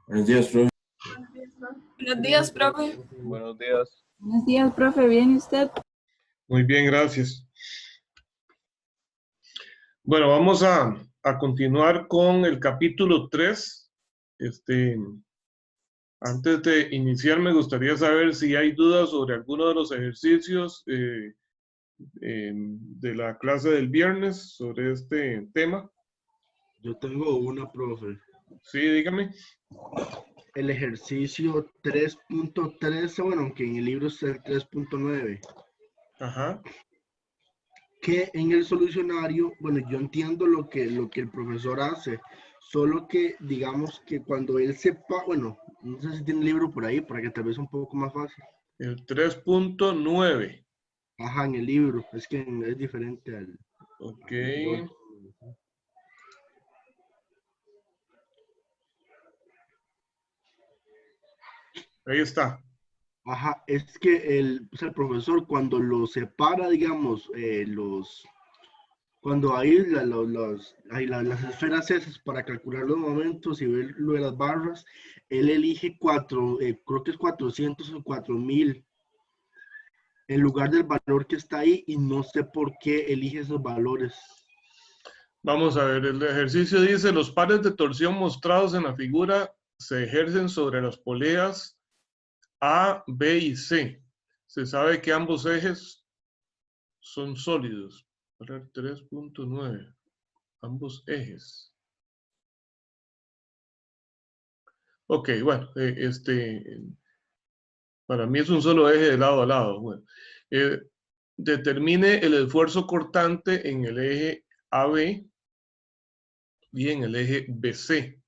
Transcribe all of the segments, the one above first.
Buenos días, profe. Buenos días, profe. Buenos días. Buenos días, profe. ¿Bien y usted? Muy bien, gracias. Bueno, vamos a continuar con el capítulo 3. Antes de iniciar, me gustaría saber si hay dudas sobre alguno de los ejercicios de la clase del viernes sobre este tema. Yo tengo una, profe. Sí, dígame. El ejercicio 3.13, bueno, aunque en el libro está el 3.9, Ajá. que en el solucionario, bueno, yo entiendo lo que el profesor hace, solo que digamos que cuando él sepa, bueno, no sé si tiene el libro por ahí, para que tal vez sea un poco más fácil. El 3.9. Ajá, en el libro, es que es diferente al... Ok. Ahí está. Ajá, es que el profesor cuando lo separa, digamos, cuando hay, las esferas esas para calcular los momentos y ver lo de las barras, él elige creo que es 400 o 4000 en lugar del valor que está ahí y no sé por qué elige esos valores. Vamos a ver, el ejercicio dice, los pares de torsión mostrados en la figura se ejercen sobre las poleas A, B y C. Se sabe que ambos ejes son sólidos. 3.9. Ambos ejes. Ok, bueno, para mí es un solo eje de lado a lado. Bueno, determine el esfuerzo cortante en el eje AB y en el eje BC.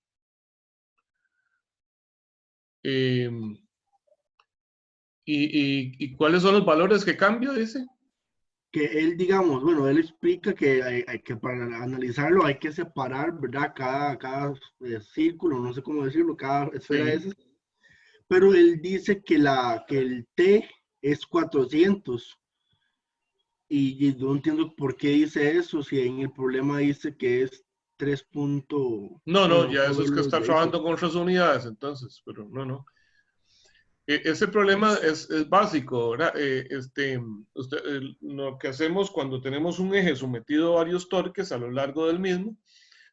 ¿Y cuáles son los valores que cambia, dice? Que él, digamos, bueno, él explica que, hay que para analizarlo hay que separar, ¿verdad? Cada círculo, no sé cómo decirlo, cada esfera Sí. esa. Pero él dice que el T es 400. Y no entiendo por qué dice eso, si en el problema dice que es 3. No, Bueno, ya puedo eso es que verlo está desde ahí, trabajando con otras unidades, entonces, pero no. Ese problema es básico, ¿verdad? Lo que hacemos cuando tenemos un eje sometido a varios torques a lo largo del mismo,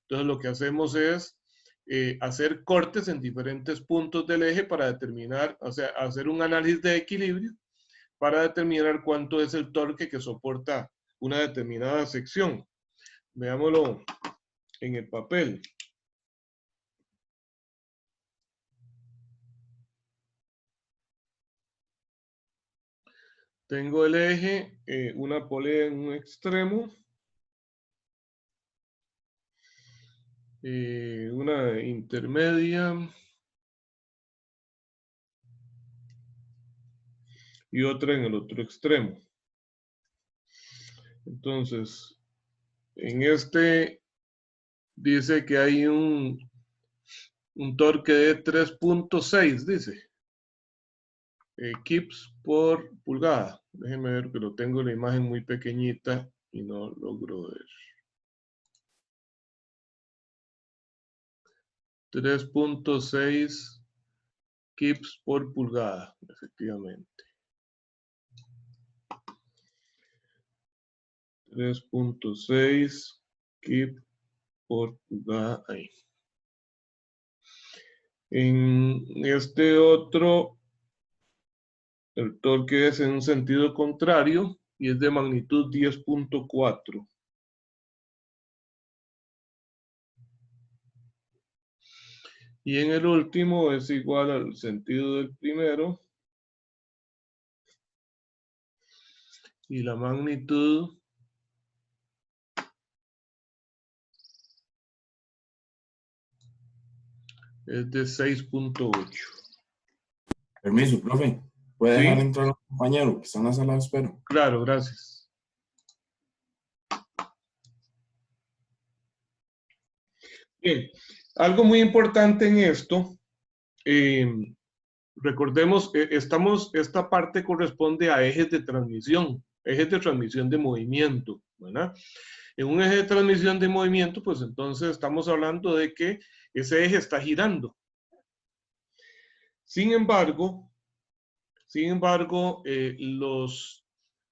entonces lo que hacemos es hacer cortes en diferentes puntos del eje para determinar, o sea, hacer un análisis de equilibrio para determinar cuánto es el torque que soporta una determinada sección. Veámoslo en el papel. Tengo el eje, una polea en un extremo, una intermedia y otra en el otro extremo. Entonces, en este dice que hay un torque de 3.6, dice. Kips por pulgada. Déjenme ver que lo tengo en la imagen muy pequeñita y no logro ver. 3.6 kips por pulgada, efectivamente. 3.6 kips por pulgada ahí. En este otro, el torque es en un sentido contrario y es de magnitud 10.4. Y en el último es igual al sentido del primero. Y la magnitud es de 6.8. Permiso, profe. ¿Puede dejar ¿Sí? entrar a un compañero que está en la sala de espera? Claro, gracias. Bien, algo muy importante en esto, recordemos, esta parte corresponde a ejes de transmisión de movimiento, ¿verdad? En un eje de transmisión de movimiento, pues entonces estamos hablando de que ese eje está girando. Sin embargo, los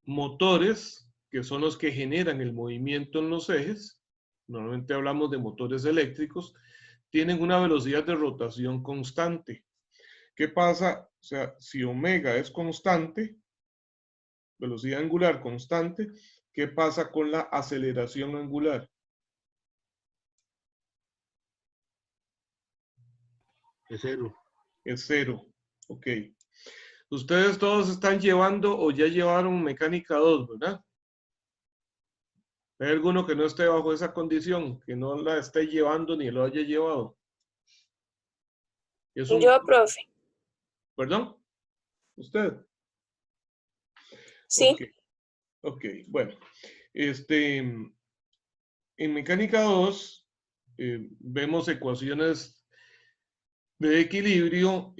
motores, que son los que generan el movimiento en los ejes, normalmente hablamos de motores eléctricos, tienen una velocidad de rotación constante. ¿Qué pasa? O sea, si omega es constante, velocidad angular constante, ¿qué pasa con la aceleración angular? Es cero. Es cero. Ok. Ustedes todos están llevando o ya llevaron mecánica 2, ¿verdad? ¿Hay alguno que no esté bajo esa condición, que no la esté llevando ni lo haya llevado? Es un... Yo, profe. ¿Perdón? ¿Usted? Sí. Ok, bueno. En mecánica 2 vemos ecuaciones de equilibrio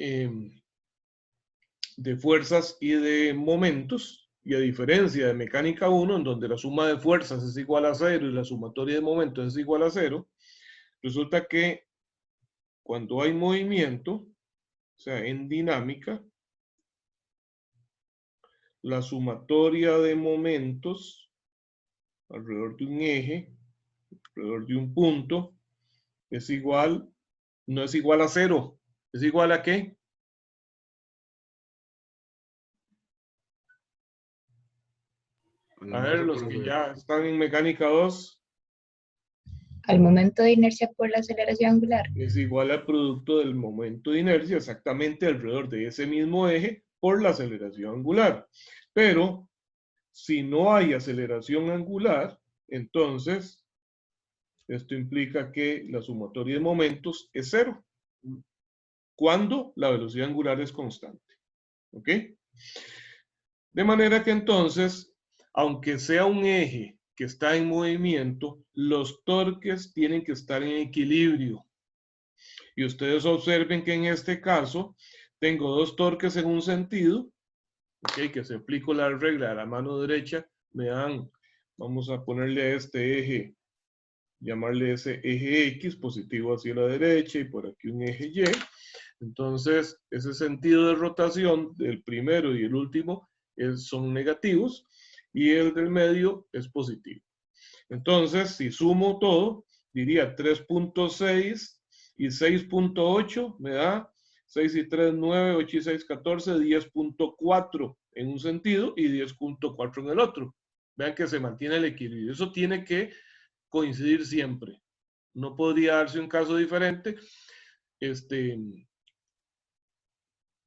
de fuerzas y de momentos, y a diferencia de mecánica 1, en donde la suma de fuerzas es igual a 0 y la sumatoria de momentos es igual a 0, resulta que cuando hay movimiento, o sea, en dinámica, la sumatoria de momentos alrededor de un eje, alrededor de un punto, es igual, no es igual a 0, ¿es igual a qué? A ver, los que ya están en mecánica 2. Al momento de inercia por la aceleración angular. Es igual al producto del momento de inercia exactamente alrededor de ese mismo eje por la aceleración angular. Pero si no hay aceleración angular, entonces esto implica que la sumatoria de momentos es 0 cuando la velocidad angular es constante. ¿Ok? De manera que entonces, aunque sea un eje que está en movimiento, los torques tienen que estar en equilibrio. Y ustedes observen que en este caso tengo dos torques en un sentido, ¿okay? Que si aplico la regla a la mano derecha, me dan, vamos a ponerle a este eje, llamarle ese eje X, positivo hacia la derecha, y por aquí un eje Y. Entonces, ese sentido de rotación del primero y el último son negativos, y el del medio es positivo. Entonces, si sumo todo, diría 3.6 y 6.8 me da 6 y 3, 9, 8 y 6, 14, 10.4 en un sentido y 10.4 en el otro. Vean que se mantiene el equilibrio. Eso tiene que coincidir siempre. No podría darse un caso diferente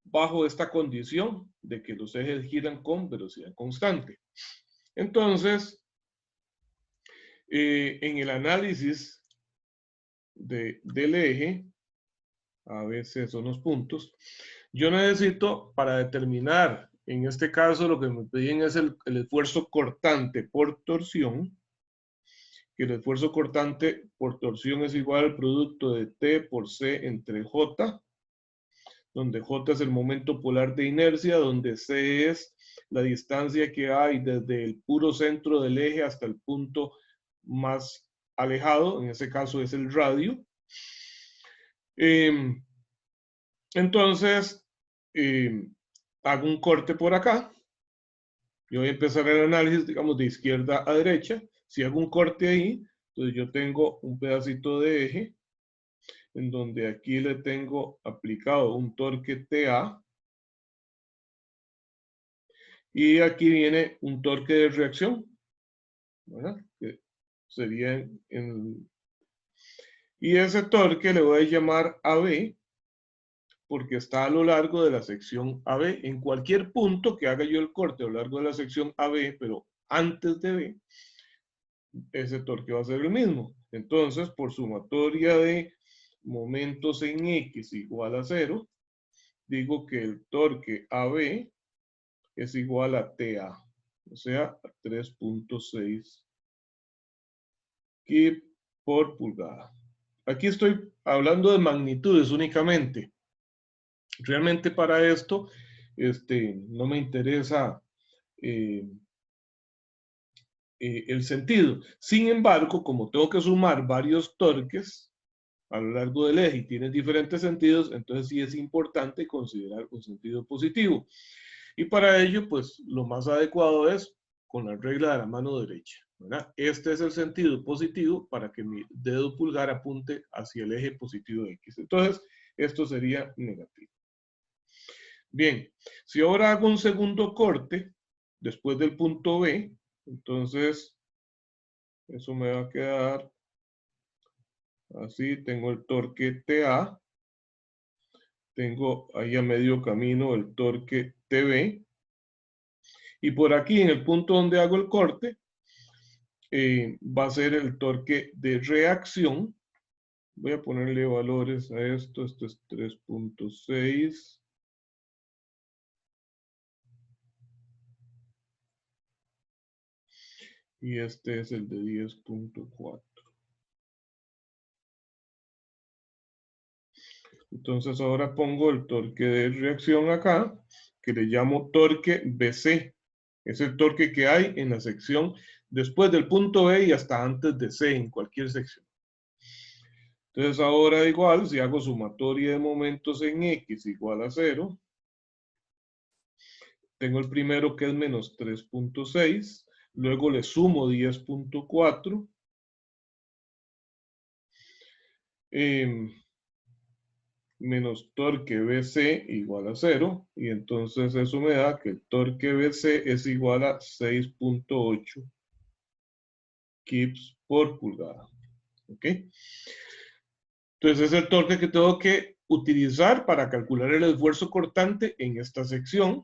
bajo esta condición de que los ejes giran con velocidad constante. Entonces, en el análisis del eje, a veces son los puntos, yo necesito para determinar, en este caso lo que me piden es el esfuerzo cortante por torsión, que el esfuerzo cortante por torsión es igual al producto de T por C entre J, donde J es el momento polar de inercia, donde C es la distancia que hay desde el puro centro del eje hasta el punto más alejado, en ese caso es el radio. Entonces, hago un corte por acá. Yo voy a empezar el análisis, digamos, de izquierda a derecha. Si hago un corte ahí, entonces yo tengo un pedacito de eje, en donde aquí le tengo aplicado un torque TA. Y aquí viene un torque de reacción, ¿verdad? Que sería y ese torque le voy a llamar AB, porque está a lo largo de la sección AB. En cualquier punto que haga yo el corte a lo largo de la sección AB, pero antes de B, ese torque va a ser el mismo. Entonces, por sumatoria de momentos en X igual a 0, digo que el torque AB es igual a TA, o sea, a 3.6 kip por pulgada. Aquí estoy hablando de magnitudes únicamente. Realmente para esto, no me interesa el sentido. Sin embargo, como tengo que sumar varios torques, a lo largo del eje y tienen diferentes sentidos, entonces sí es importante considerar un sentido positivo. Y para ello, pues lo más adecuado es con la regla de la mano derecha, ¿verdad? Este es el sentido positivo para que mi dedo pulgar apunte hacia el eje positivo de X. Entonces, esto sería negativo. Bien, si ahora hago un segundo corte después del punto B, entonces eso me va a quedar así. Tengo el torque TA, tengo ahí a medio camino el torque TB, y por aquí en el punto donde hago el corte va a ser el torque de reacción. Voy a ponerle valores a esto. Esto es 3.6. Y este es el de 10.4. Entonces ahora pongo el torque de reacción acá, que le llamo torque BC. Es el torque que hay en la sección después del punto B y hasta antes de C, en cualquier sección. Entonces ahora igual, si hago sumatoria de momentos en X igual a 0, tengo el primero que es menos 3.6, luego le sumo 10.4, menos torque BC igual a 0, y entonces eso me da que el torque BC es igual a 6.8 kips por pulgada. ¿Ok? Entonces es el torque que tengo que utilizar para calcular el esfuerzo cortante en esta sección,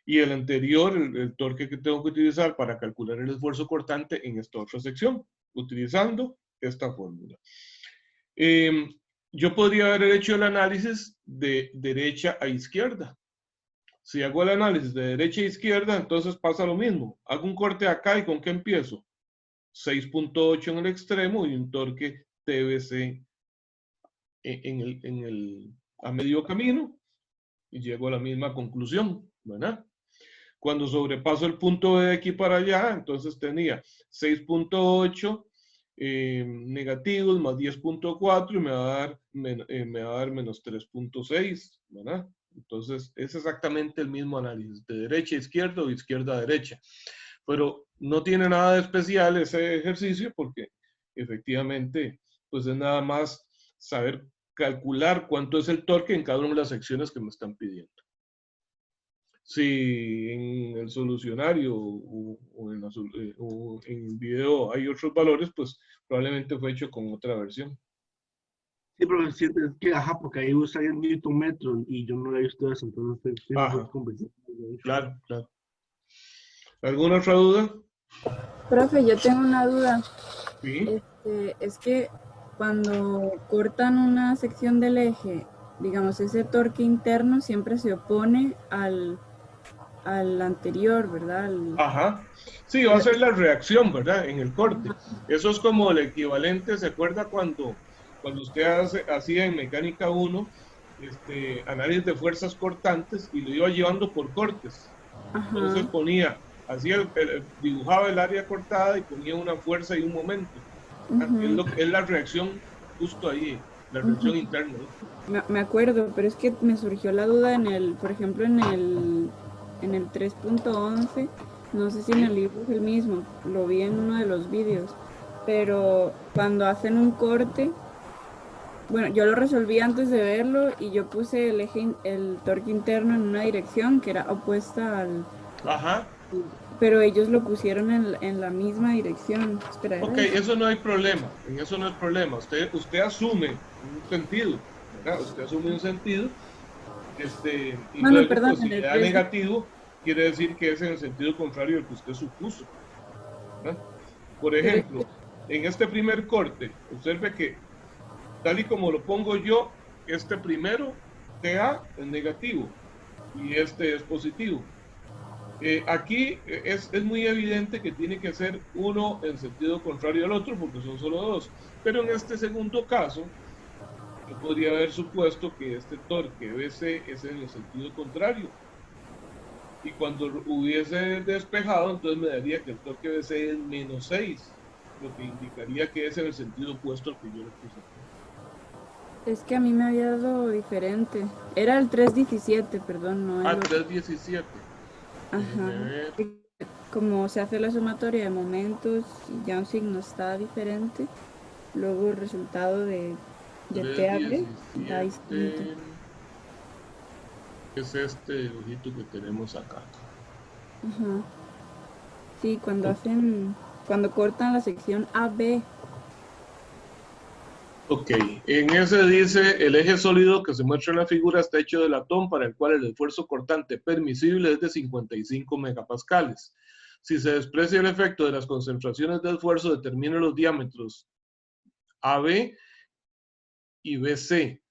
y el anterior, el torque que tengo que utilizar para calcular el esfuerzo cortante en esta otra sección, utilizando esta fórmula. Yo podría haber hecho el análisis de derecha a izquierda. Si hago el análisis de derecha a izquierda, entonces pasa lo mismo. Hago un corte acá y ¿con qué empiezo? 6.8 en el extremo y un torque TBC a medio camino, y llego a la misma conclusión, ¿verdad? Cuando sobrepaso el punto B de aquí para allá, entonces tenía 6.8 negativos más 10.4 y me va a dar menos 3.6, ¿verdad? Entonces es exactamente el mismo análisis, de derecha a izquierda o izquierda a derecha. Pero no tiene nada de especial ese ejercicio porque efectivamente pues es nada más saber calcular cuánto es el torque en cada una de las secciones que me están pidiendo. Si en el solucionario o en el video hay otros valores, pues probablemente fue hecho con otra versión. Sí, pero es que, ajá, porque ahí usa el Newton metro y yo no he visto eso, entonces estoy Ajá. convencido. Claro, claro. ¿Alguna otra duda? Profe, yo tengo una duda. Sí. Es que cuando cortan una sección del eje, digamos, ese torque interno siempre se opone al anterior, ¿verdad? Ajá. Sí, va a ser la reacción, ¿verdad? En el corte. Eso es como el equivalente, ¿se acuerda cuando usted hacía en mecánica 1 análisis de fuerzas cortantes y lo iba llevando por cortes? Ajá. Entonces ponía, dibujaba el área cortada y ponía una fuerza y un momento. Es la reacción justo ahí, la reacción interna, ¿no? Me acuerdo, pero es que me surgió la duda por ejemplo, en el 3.11, no sé si en el libro es el mismo, lo vi en uno de los vídeos, pero cuando hacen un corte, bueno, yo lo resolví antes de verlo y yo puse el torque interno en una dirección que era opuesta al... Ajá. Pero ellos lo pusieron en la misma dirección. Espera, ok, eso no hay problema, en eso no hay problema. Usted asume un sentido, ¿verdad? Usted asume un sentido, y bueno, luego, perdón, pues, si le da negativo, quiere decir que es en el sentido contrario al que usted supuso, ¿verdad? Por ejemplo, en este primer corte, observe que, tal y como lo pongo yo, este primero, TA, es negativo, y este es positivo. Aquí es muy evidente que tiene que ser uno en sentido contrario al otro porque son solo dos, pero en este segundo caso yo podría haber supuesto que este torque BC es en el sentido contrario, y cuando hubiese despejado entonces me daría que el torque BC es menos 6, lo que indicaría que es en el sentido opuesto al que yo le puse. Es que a mí me había dado diferente. Era el 317, perdón, no el Ah, otro. 317. Ajá. Déjeme ver. Como se hace la sumatoria de momentos y ya un signo está diferente, luego el resultado de TAB da distinto. 317 es este dibujito que tenemos acá. Ajá. Sí, cuando cortan la sección AB. Ok, en ese dice, el eje sólido que se muestra en la figura está hecho de latón para el cual el esfuerzo cortante permisible es de 55 megapascales. Si se desprecia el efecto de las concentraciones de esfuerzo, determine los diámetros AB y BC,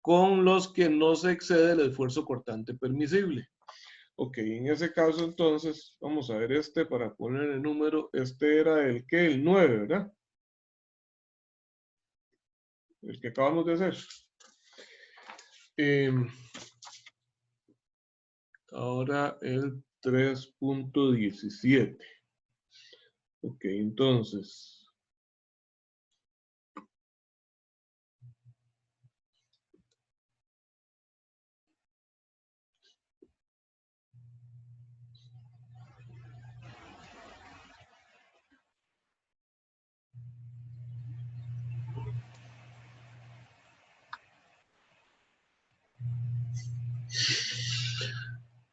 con los que no se excede el esfuerzo cortante permisible. Ok, en ese caso entonces, vamos a ver este para poner el número. Este era el que, el 9, ¿verdad? El que acabamos de hacer. Ahora el 3.17. Ok, entonces.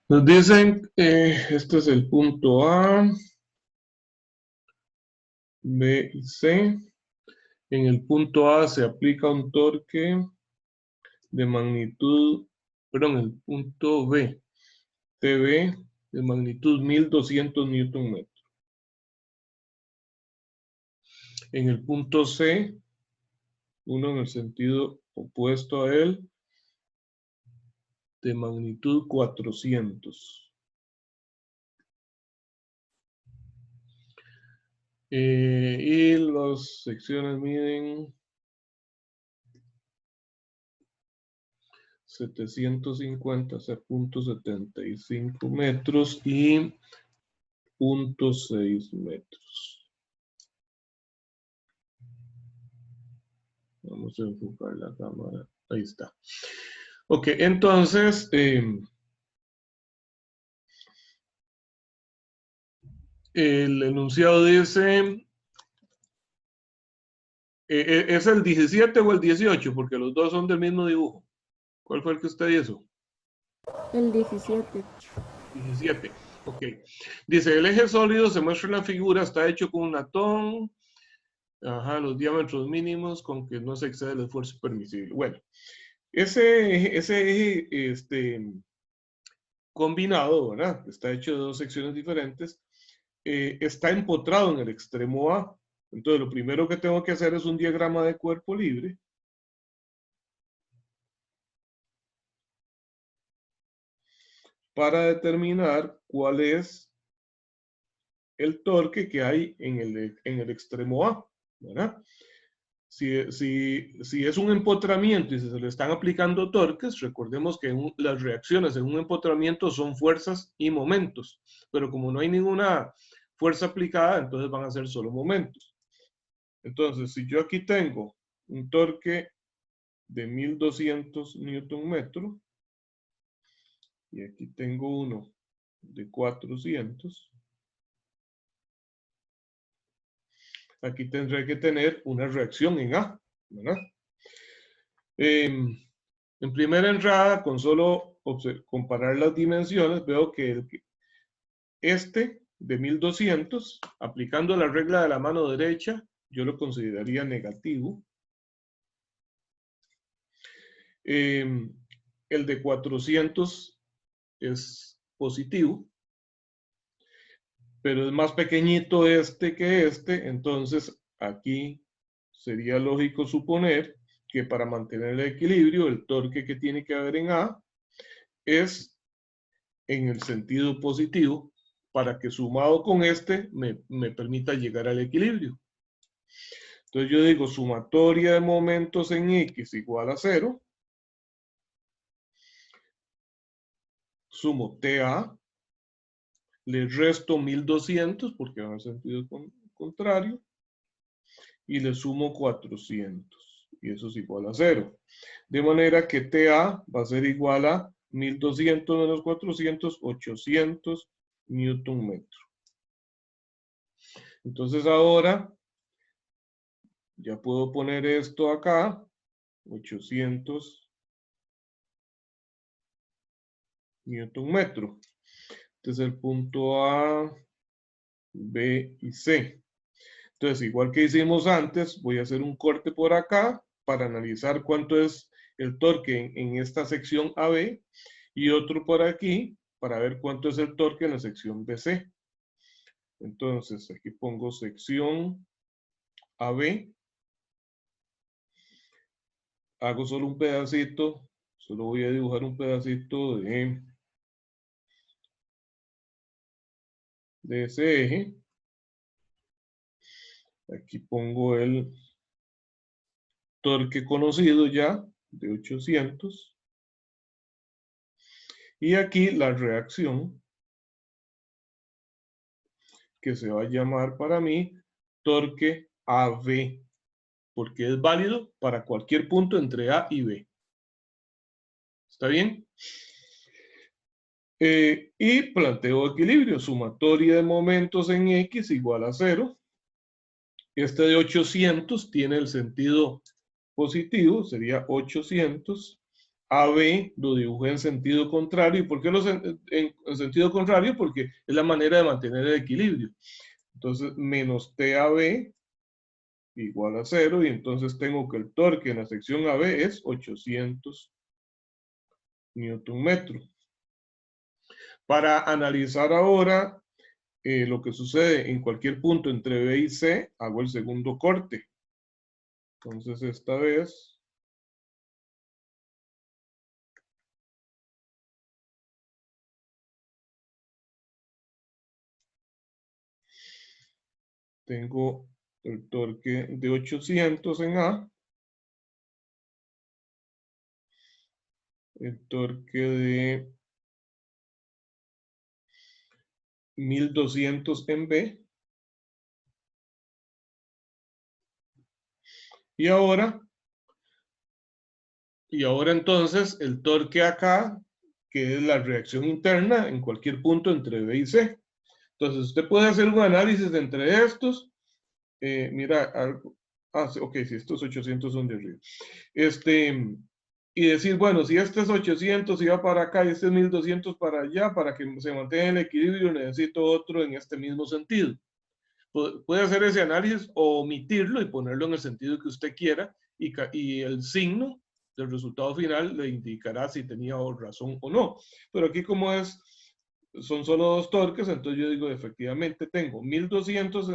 Nos dicen, este es el punto A, B y C. En el punto A se aplica un torque de magnitud, perdón, el punto B, TB, de magnitud 1200 Newton metro. En el punto C, uno en el sentido opuesto a él, de magnitud 400. Y las secciones miden 750 a 0.75 metros y 0.6 metros. Vamos a enfocar la cámara. Ahí está. Ok, entonces, el enunciado dice, ¿es el 17 o el 18? Porque los dos son del mismo dibujo. ¿Cuál fue el que usted hizo? El 17. 17. Ok. Dice, el eje sólido se muestra en la figura, está hecho con un latón. Ajá, los diámetros mínimos con que no se excede el esfuerzo permisible. Bueno, ese eje combinado, ¿verdad? Está hecho de dos secciones diferentes. Está empotrado en el extremo A. Entonces, lo primero que tengo que hacer es un diagrama de cuerpo libre. Para determinar cuál es el torque que hay en el extremo A, ¿verdad? Si es un empotramiento y si se le están aplicando torques, recordemos que las reacciones en un empotramiento son fuerzas y momentos, pero como no hay ninguna fuerza aplicada, entonces van a ser solo momentos. Entonces, si yo aquí tengo un torque de 1200 Newton metro, y aquí tengo uno de 400, aquí tendré que tener una reacción en A, ¿verdad? En primera entrada, con solo comparar las dimensiones, veo que este de 1200, aplicando la regla de la mano derecha, yo lo consideraría negativo. El de 400 es positivo, pero es más pequeñito este que este, entonces aquí sería lógico suponer que para mantener el equilibrio, el torque que tiene que haber en A es en el sentido positivo para que sumado con este me permita llegar al equilibrio. Entonces yo digo sumatoria de momentos en X igual a 0. Sumo TA, le resto 1200 porque va en el sentido contrario y le sumo 400. y eso es igual a 0. De manera que TA va a ser igual a 1200 menos 400, 800 newton metro. Entonces ahora ya puedo poner esto acá, 800 newton metro. Este es el punto A, B y C. Entonces, igual que hicimos antes, voy a hacer un corte por acá para analizar cuánto es el torque en esta sección AB y otro por aquí para ver cuánto es el torque en la sección BC. Entonces, aquí pongo sección AB. Hago solo un pedacito, solo voy a dibujar un pedacito de ese eje. Aquí pongo el torque conocido ya de 800. Y aquí la reacción que se va a llamar para mí torque AB, porque es válido para cualquier punto entre A y B. ¿Está bien? Y planteo equilibrio, sumatoria de momentos en X igual a 0. Este de 800 tiene el sentido positivo, sería 800. AB lo dibujé en sentido contrario. ¿Y por qué en sentido contrario? Porque es la manera de mantener el equilibrio. Entonces, menos TAB igual a 0. Y entonces tengo que el torque en la sección AB es 800 newton metro. Para analizar ahora lo que sucede en cualquier punto entre B y C, hago el segundo corte. Entonces, esta vez tengo el torque de 800 en A, el torque de 1200 en B, y ahora entonces el torque acá, que es la reacción interna en cualquier punto entre B y C. Entonces usted puede hacer un análisis entre estos. Mira, ok, si estos 800 son de arriba. Y decir, bueno, si este es 800 y va para acá y este es 1200 para allá, para que se mantenga el equilibrio, necesito otro en este mismo sentido. Puede hacer ese análisis o omitirlo y ponerlo en el sentido que usted quiera, y el signo del resultado final le indicará si tenía razón o no. Pero aquí como son solo dos torques, entonces yo digo, efectivamente tengo 1200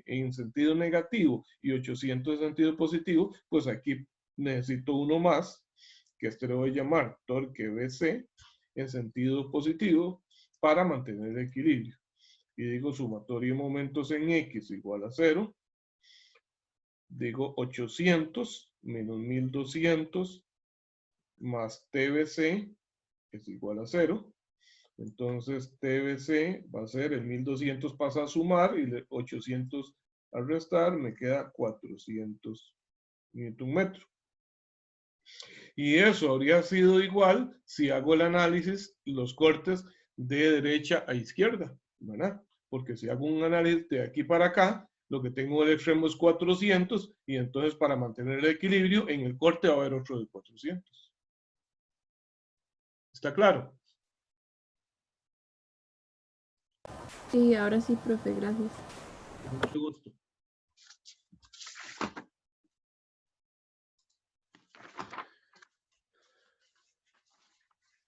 en sentido negativo y 800 en sentido positivo, pues aquí necesito uno más, que este le voy a llamar torque BC en sentido positivo para mantener el equilibrio. Y digo sumatoria de momentos en X igual a 0. Digo 800 menos 1200 más TBC es igual a 0. Entonces TBC va a ser el 1200 pasa a sumar y el 800 a restar, me queda 400 newton metro. Y eso habría sido igual si hago el análisis, los cortes de derecha a izquierda, ¿verdad? Porque si hago un análisis de aquí para acá, lo que tengo el extremo es 400 y entonces para mantener el equilibrio en el corte va a haber otro de 400. ¿Está claro? Sí, ahora sí, profe, gracias. Con mucho gusto.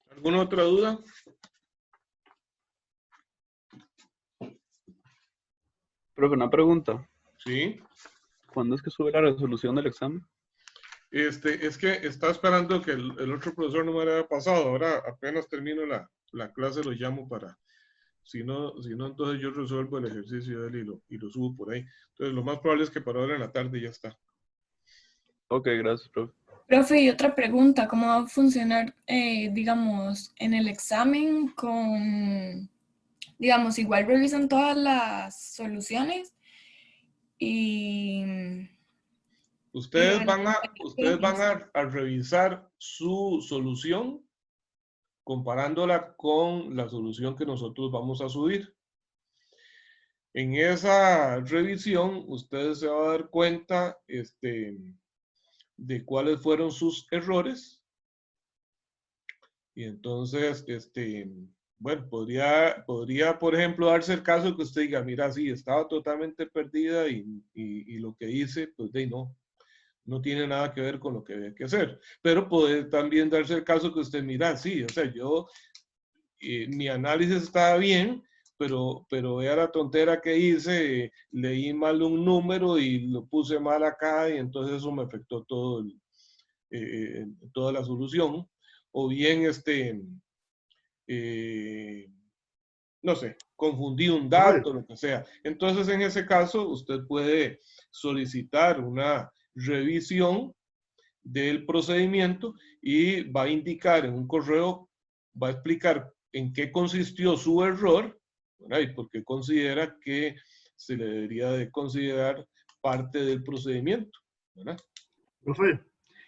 ¿Alguna otra duda? Profe, una pregunta. Sí. ¿Cuándo es que sube la resolución del examen? Es que estaba esperando que el otro profesor no me había pasado. Ahora apenas termino la clase lo llamo para... Si no, entonces yo resuelvo el ejercicio de él y lo subo por ahí. Entonces lo más probable es que para ahora en la tarde ya está. Ok, gracias, profe. Profe, y otra pregunta, ¿cómo va a funcionar, digamos, en el examen con, digamos, igual revisan todas las soluciones y Ustedes van a revisar su solución comparándola con la solución que nosotros vamos a subir. En esa revisión, ustedes se van a dar cuenta de cuáles fueron sus errores. Y entonces, bueno, podría, por ejemplo, darse el caso que usted diga, mira, sí, estaba totalmente perdida y lo que hice, pues no tiene nada que ver con lo que había que hacer. Pero puede también darse el caso que usted mira, sí, o sea, mi análisis estaba bien, pero vea la tontera que hice, leí mal un número y lo puse mal acá y entonces eso me afectó toda la solución. O bien, no sé, confundí un dato, lo que sea. Entonces, en ese caso, usted puede solicitar una revisión del procedimiento y va a indicar en un correo, va a explicar en qué consistió su error, ¿verdad? Y por qué considera que se le debería de considerar parte del procedimiento, ¿verdad? Profe,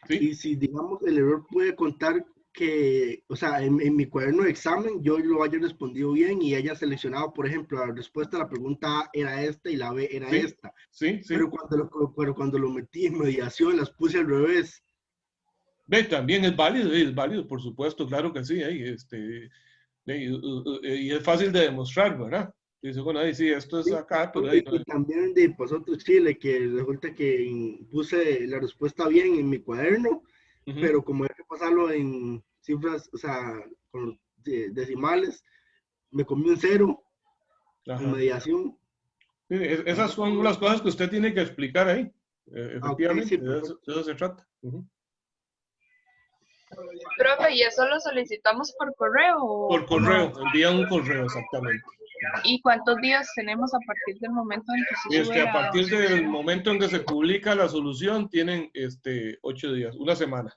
¿Sí? y si digamos el error puede contar que, o sea, en mi cuaderno de examen yo lo haya respondido bien y haya seleccionado, por ejemplo, la respuesta a la pregunta A era esta y la B era Sí, esta. Sí. Pero cuando lo metí en mediación las puse al revés. Ve, también es válido, por supuesto, claro que sí. Y es fácil de demostrar, ¿verdad? Dice, bueno, ahí sí, esto es acá, pero ahí no. Y también pasó otro Chile, que resulta que puse la respuesta bien en mi cuaderno, pero como hay que pasarlo en cifras, o sea, con decimales, me comí un 0 en mediación. Sí, esas son las cosas que usted tiene que explicar ahí. Efectivamente, Okay, sí, de eso se trata. Profe, ¿y eso lo solicitamos por correo? Por correo, envía un correo, exactamente. ¿Y cuántos días tenemos a partir del momento en que se sube A partir del momento en que se publica la solución, tienen 8 días, una semana.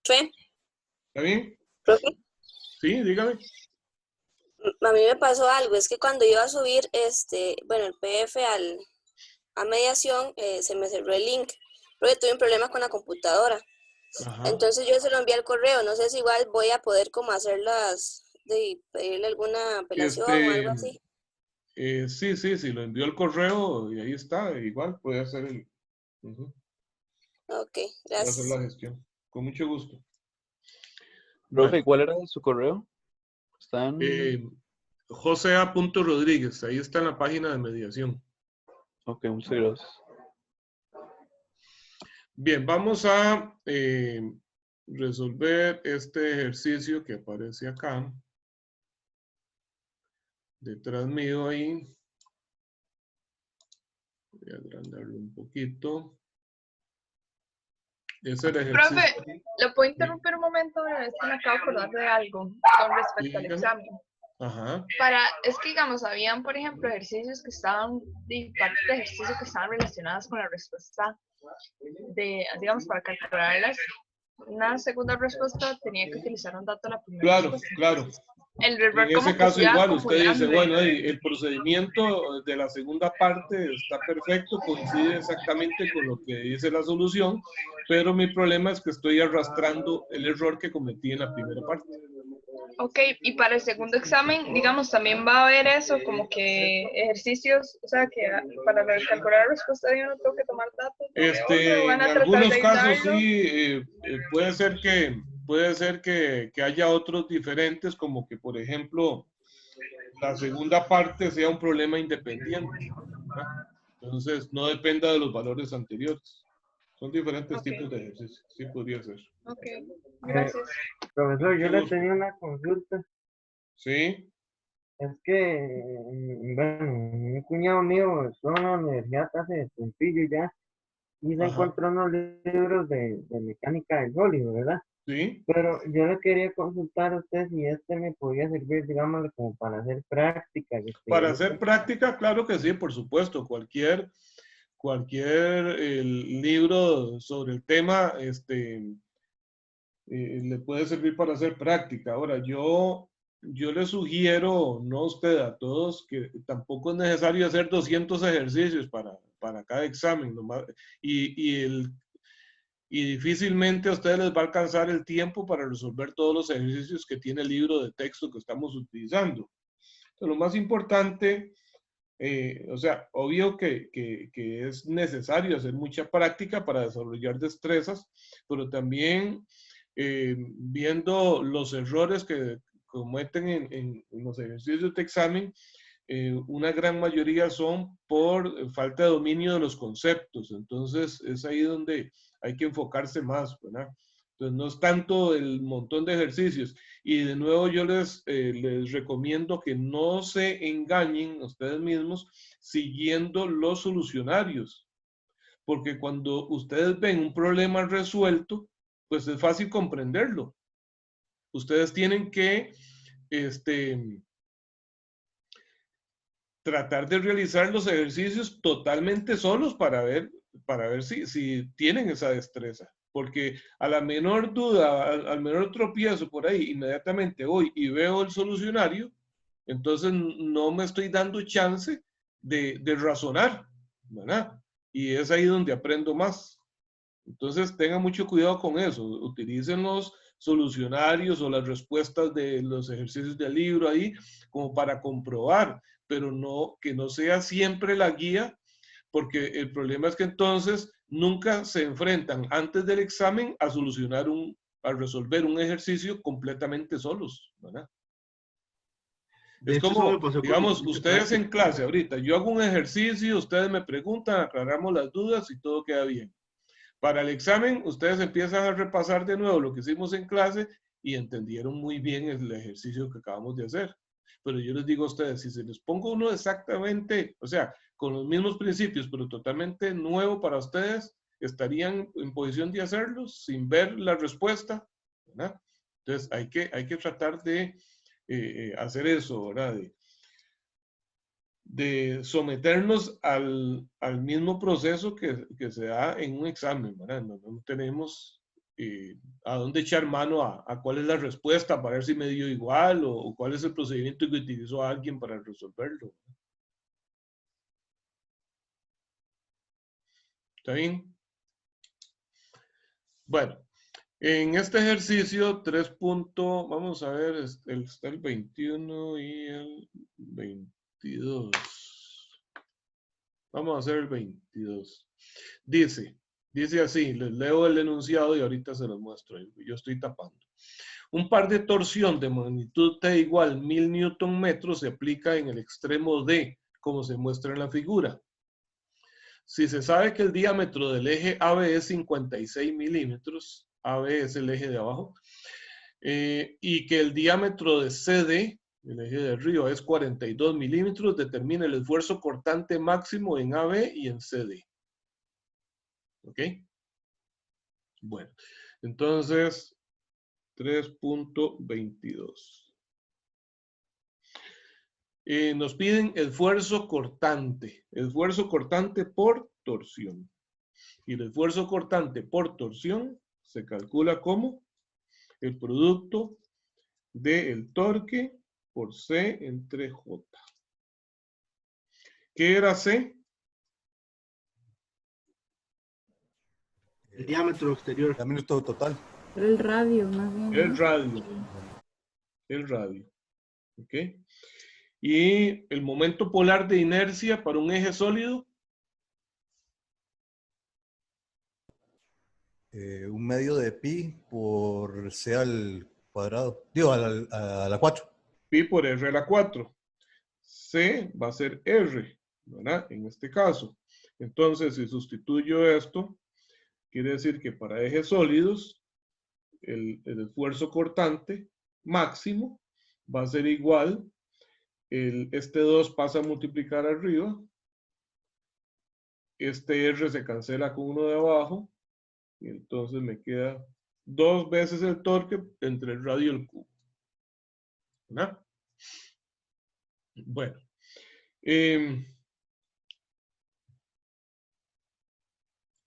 ¿Sí? ¿Está bien? ¿Profe? Sí, dígame. A mí me pasó algo, es que cuando iba a subir bueno, el PDF a mediación, se me cerró el link, porque tuve un problema con la computadora. Ajá. Entonces yo se lo envié al correo, no sé si igual voy a poder como hacerlas, de pedirle alguna apelación o algo así. Sí, lo envió el correo y ahí está, igual puede hacer Ok, puede gracias. hacer la gestión. Con mucho gusto. Profe, ¿cuál era su correo? Está en... Josea.rodríguez, ahí está en la página de mediación. Ok, muchas gracias. Bien, vamos a resolver este ejercicio que aparece acá. Detrás mío ahí. Voy a agrandarlo un poquito. Es el ejercicio. Profe, ¿lo puedo interrumpir un momento? Es que me acabo de acordar de algo con respecto al examen. Ajá. Es que, digamos, habían, por ejemplo, ejercicios que estaban, partes de ejercicios que estaban relacionadas con la respuesta digamos, para calcularlas. Una segunda respuesta tenía que utilizar un dato de la primera respuesta. Claro. El error En como ese que caso se iba igual, usted dice, acumulando. bueno, el procedimiento de la segunda parte está perfecto, coincide exactamente con lo que dice la solución, pero mi problema es que estoy arrastrando el error que cometí en la primera parte. Ok, y para el segundo examen, digamos, también va a haber eso, como que ejercicios, o sea, que para calcular la respuesta yo no tengo que tomar datos. En algunos casos sí, puede ser que haya otros diferentes, como que, por ejemplo, la segunda parte sea un problema independiente, ¿verdad? Entonces, no dependa de los valores anteriores. Son diferentes tipos de ejercicios. Sí, podría ser. Ok, gracias. Profesor, yo le tenía una consulta. Sí. Es que, bueno, un cuñado mío estuvo en la universidad hace tiempillo ya y se encontró unos libros de mecánica del sólido, ¿verdad? Sí. Pero yo le quería consultar a usted si me podía servir, digamos, como para hacer práctica. Para hacer práctica, claro que sí, por supuesto. Cualquier libro sobre el tema le puede servir para hacer práctica. Ahora, yo yo les sugiero, no a usted, a todos, que tampoco es necesario hacer 200 ejercicios para cada examen. Nomás, y difícilmente a ustedes les va a alcanzar el tiempo para resolver todos los ejercicios que tiene el libro de texto que estamos utilizando. Entonces, lo más importante, o sea, obvio que es necesario hacer mucha práctica para desarrollar destrezas, pero también viendo los errores que cometen en los ejercicios de examen, una gran mayoría son por falta de dominio de los conceptos. Entonces, es ahí donde hay que enfocarse más, ¿verdad? Entonces, no es tanto el montón de ejercicios. Y de nuevo, yo les recomiendo que no se engañen a ustedes mismos siguiendo los solucionarios. Porque cuando ustedes ven un problema resuelto, pues es fácil comprenderlo. Ustedes tienen que tratar de realizar los ejercicios totalmente solos para ver si tienen esa destreza. Porque a la menor duda, al menor tropiezo por ahí, inmediatamente voy y veo el solucionario, entonces no me estoy dando chance de razonar, ¿verdad? Y es ahí donde aprendo más. Entonces tengan mucho cuidado con eso. Utilicen los solucionarios o las respuestas de los ejercicios del libro ahí como para comprobar, pero no que no sea siempre la guía, porque el problema es que entonces nunca se enfrentan antes del examen a a resolver un ejercicio completamente solos, ¿verdad? De Es hecho, eso me como, pasó con digamos, mi ustedes en práctica. clase ahorita, yo hago un ejercicio, ustedes me preguntan, aclaramos las dudas y todo queda bien. Para el examen, ustedes empiezan a repasar de nuevo lo que hicimos en clase y entendieron muy bien el ejercicio que acabamos de hacer. Pero yo les digo a ustedes, si se les pongo uno exactamente, o sea, con los mismos principios, pero totalmente nuevo para ustedes, estarían en posición de hacerlos sin ver la respuesta, ¿verdad? Entonces, hay que tratar de hacer eso, ¿verdad? De someternos al mismo proceso que se da en un examen, ¿verdad? No tenemos a dónde echar mano a cuál es la respuesta para ver si me dio igual o cuál es el procedimiento que utilizó alguien para resolverlo. ¿Está bien? Bueno, en este ejercicio 3. Vamos a ver, está el 21 y el 22. Vamos a hacer el 22. Dice así, les leo el enunciado y ahorita se los muestro. Yo estoy tapando. Un par de torsión de magnitud T igual 1000 Newton metros se aplica en el extremo D, como se muestra en la figura. Si se sabe que el diámetro del eje AB es 56 milímetros, AB es el eje de abajo, y que el diámetro de CD, el eje de arriba, es 42 milímetros, determina el esfuerzo cortante máximo en AB y en CD. ¿Ok? Bueno, entonces 3.22. Nos piden esfuerzo cortante por torsión. Y el esfuerzo cortante por torsión se calcula como el producto del torque por C entre J. ¿Qué era C? El diámetro exterior. El diámetro total. El radio, más bien. El ¿no? radio. El radio. ¿Ok? Y el momento polar de inercia para un eje sólido. Un medio de pi por C al cuadrado. Digo, a la 4. Pi por R a la 4. C va a ser R, ¿verdad? En este caso. Entonces, si sustituyo esto, quiere decir que para ejes sólidos, el esfuerzo cortante máximo va a ser igual. Este 2 pasa a multiplicar arriba. Este R se cancela con uno de abajo. Y entonces me queda 2 veces el torque entre el radio y el cubo. ¿Verdad? Bueno.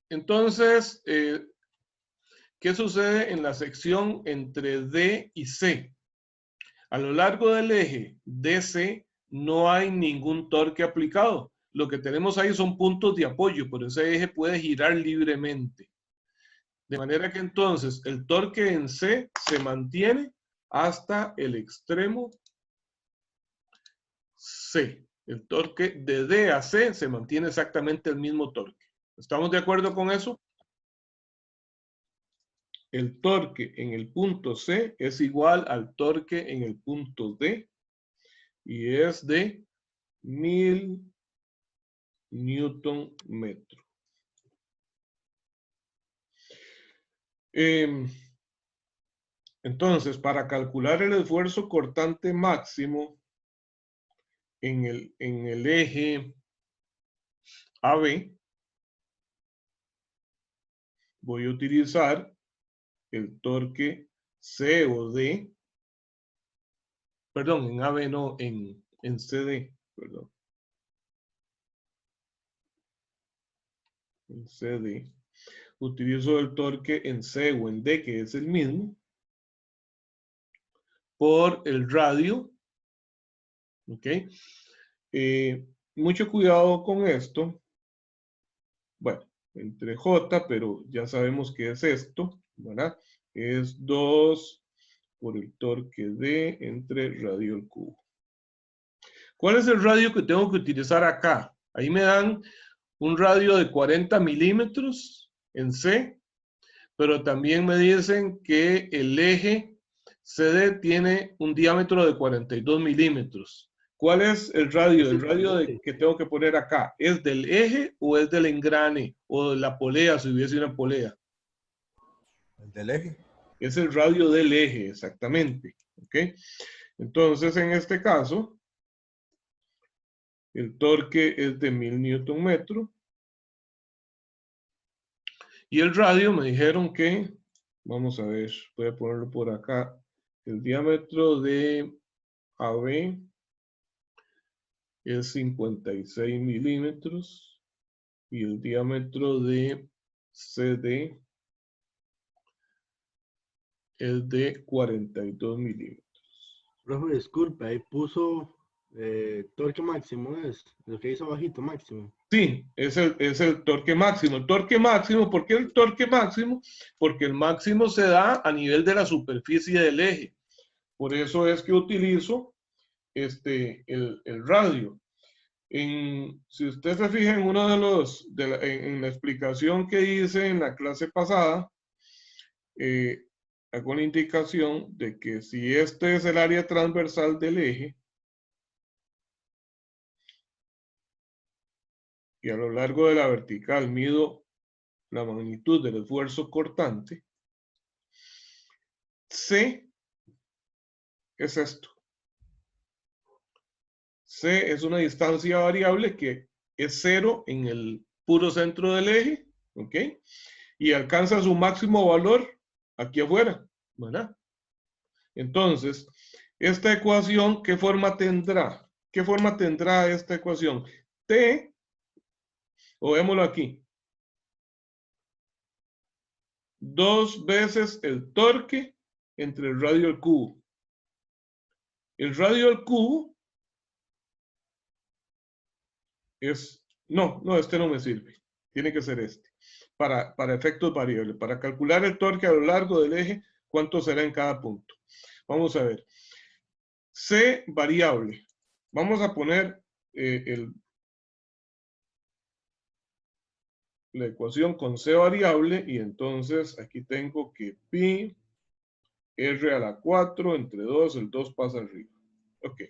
Entonces, ¿qué sucede en la sección entre D y C? A lo largo del eje DC no hay ningún torque aplicado. Lo que tenemos ahí son puntos de apoyo, pero ese eje puede girar libremente. De manera que entonces el torque en C se mantiene hasta el extremo C. El torque de D a C se mantiene exactamente el mismo torque. ¿Estamos de acuerdo con eso? El torque en el punto C es igual al torque en el punto D y es de 1000 Newton metro. Entonces, para calcular el esfuerzo cortante máximo en el eje AB, voy a utilizar el torque C o D, perdón, en AB no, en CD, perdón. En CD. Utilizo el torque en C o en D, que es el mismo, por el radio. ¿Ok? Mucho cuidado con esto. Bueno, entre J, pero ya sabemos qué es esto, ¿verdad? Es 2 por el torque D entre radio al cubo. ¿Cuál es el radio que tengo que utilizar acá? Ahí me dan un radio de 40 milímetros en C, pero también me dicen que el eje CD tiene un diámetro de 42 milímetros. ¿Cuál es el radio? El radio que tengo que poner acá. ¿Es del eje o es del engrane o de la polea si hubiese una polea? El del eje. Es el radio del eje, exactamente. ¿Ok? Entonces, en este caso, el torque es de 1000 Newton metro. Y el radio me dijeron que, vamos a ver, voy a ponerlo por acá, el diámetro de AB es 56 milímetros y el diámetro de CD es de 42 milímetros. Profe, disculpe, ahí puso torque máximo, es lo que hizo abajito, máximo. Sí, es el torque máximo. El torque máximo, ¿por qué el torque máximo? Porque el máximo se da a nivel de la superficie del eje. Por eso es que utilizo el radio. Si usted se fija en uno de los, en la explicación que hice en la clase pasada, hago una indicación de que si este es el área transversal del eje, y a lo largo de la vertical mido la magnitud del esfuerzo cortante, C es esto. C es una distancia variable que es 0 en el puro centro del eje, ¿ok? Y alcanza su máximo valor aquí afuera, ¿verdad? Entonces, esta ecuación, ¿qué forma tendrá? ¿Qué forma tendrá esta ecuación? T, o vémoslo aquí, 2 veces el torque entre el radio al cubo. El radio al cubo es, no, este no me sirve. Tiene que ser este. Para efectos variables. Para calcular el torque a lo largo del eje, ¿cuánto será en cada punto? Vamos a ver. C variable. Vamos a poner la ecuación con C variable y entonces aquí tengo que pi R a la 4 entre 2, el 2 pasa arriba. Ok.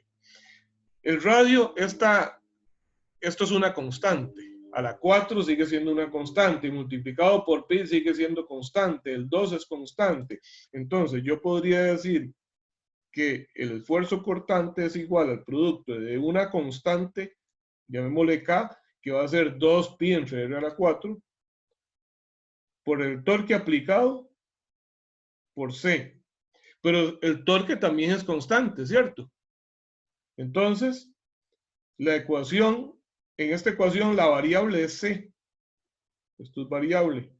El radio, esto es una constante. A la 4 sigue siendo una constante y multiplicado por pi sigue siendo constante. El 2 es constante. Entonces yo podría decir que el esfuerzo cortante es igual al producto de una constante, llamémosle K, que va a ser 2 pi entre R a la 4, por el torque aplicado por C. Pero el torque también es constante, ¿cierto? Entonces, la ecuación, en esta ecuación la variable es C. Esto es variable.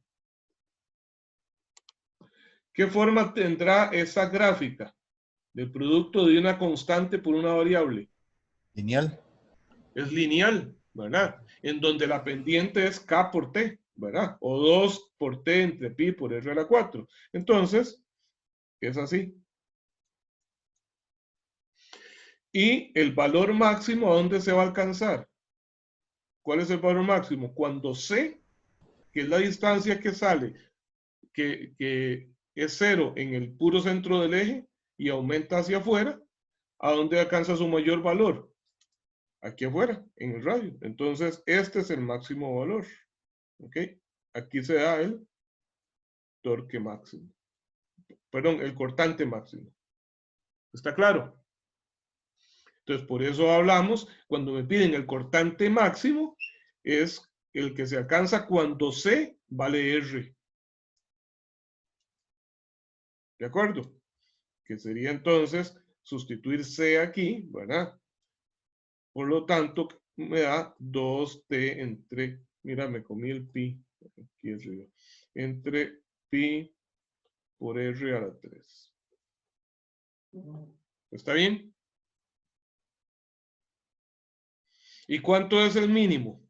¿Qué forma tendrá esa gráfica? del producto de una constante por una variable? Lineal. Es lineal, ¿verdad? En donde la pendiente es K por T, ¿verdad? O 2 por T entre pi por R a la 4. Entonces, es así. Y el valor máximo, ¿a dónde se va a alcanzar? ¿Cuál es el valor máximo? Cuando C, que es la distancia que sale, que es 0 en el puro centro del eje y aumenta hacia afuera, ¿a dónde alcanza su mayor valor? Aquí afuera, en el radio. Entonces, este es el máximo valor. ¿Ok? Aquí se da el torque máximo. Perdón, el cortante máximo. ¿Está claro? Entonces, por eso hablamos, cuando me piden el cortante máximo, es el que se alcanza cuando C vale R. ¿De acuerdo? Que sería entonces sustituir C aquí, ¿verdad? Por lo tanto, me da 2T entre, mira, me comí el pi, aquí arriba, entre pi por R a la 3. ¿Está bien? ¿Y cuánto es el mínimo?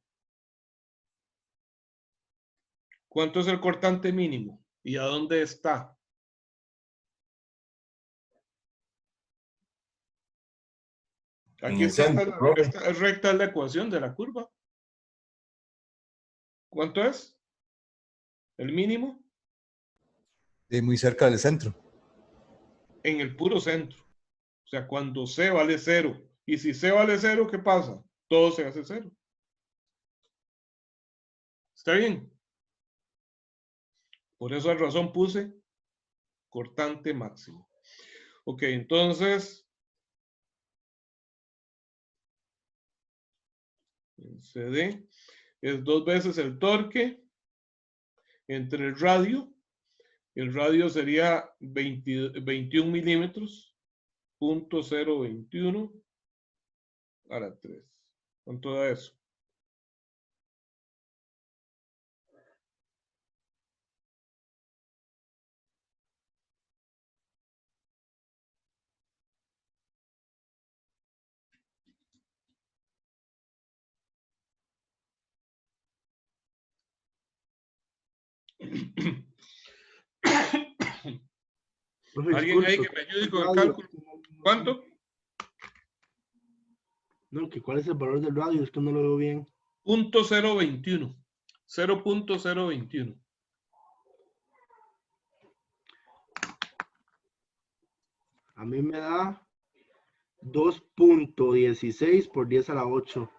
¿Cuánto es el cortante mínimo? ¿Y a dónde está? Aquí el está, centro, profe. esta es recta la ecuación de la curva. ¿Cuánto es? ¿El mínimo? Muy cerca del centro. En el puro centro. O sea, cuando C vale 0. Y si C vale 0, ¿qué pasa? Todo se hace 0. ¿Está bien? Por esa razón puse cortante máximo. Ok, entonces, el CD es 2 veces el torque entre el radio. El radio sería 21 milímetros, 0.021 a la 3. ¿Cuánto da eso? ¿Alguien ahí que me ayude con el cálculo? ¿Cuánto? No, que cuál es el valor del radio, es que no lo veo bien. 0.021. 0.021. A mí me da 2.16 por 10 a la 8.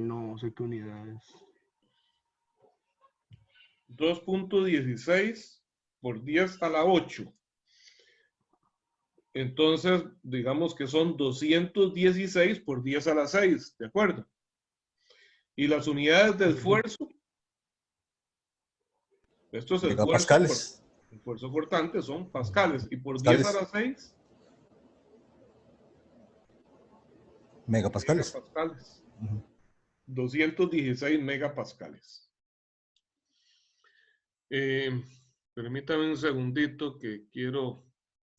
No sé qué unidades. 2.16 por 10 a la 8. Entonces, digamos que son 216 por 10 a la 6, ¿de acuerdo? Y las unidades de esfuerzo, esto es Megapascales. esfuerzo cortante, son pascales. Y por 10 a la 6, Megapascales. 216 megapascales. Permítame un segundito que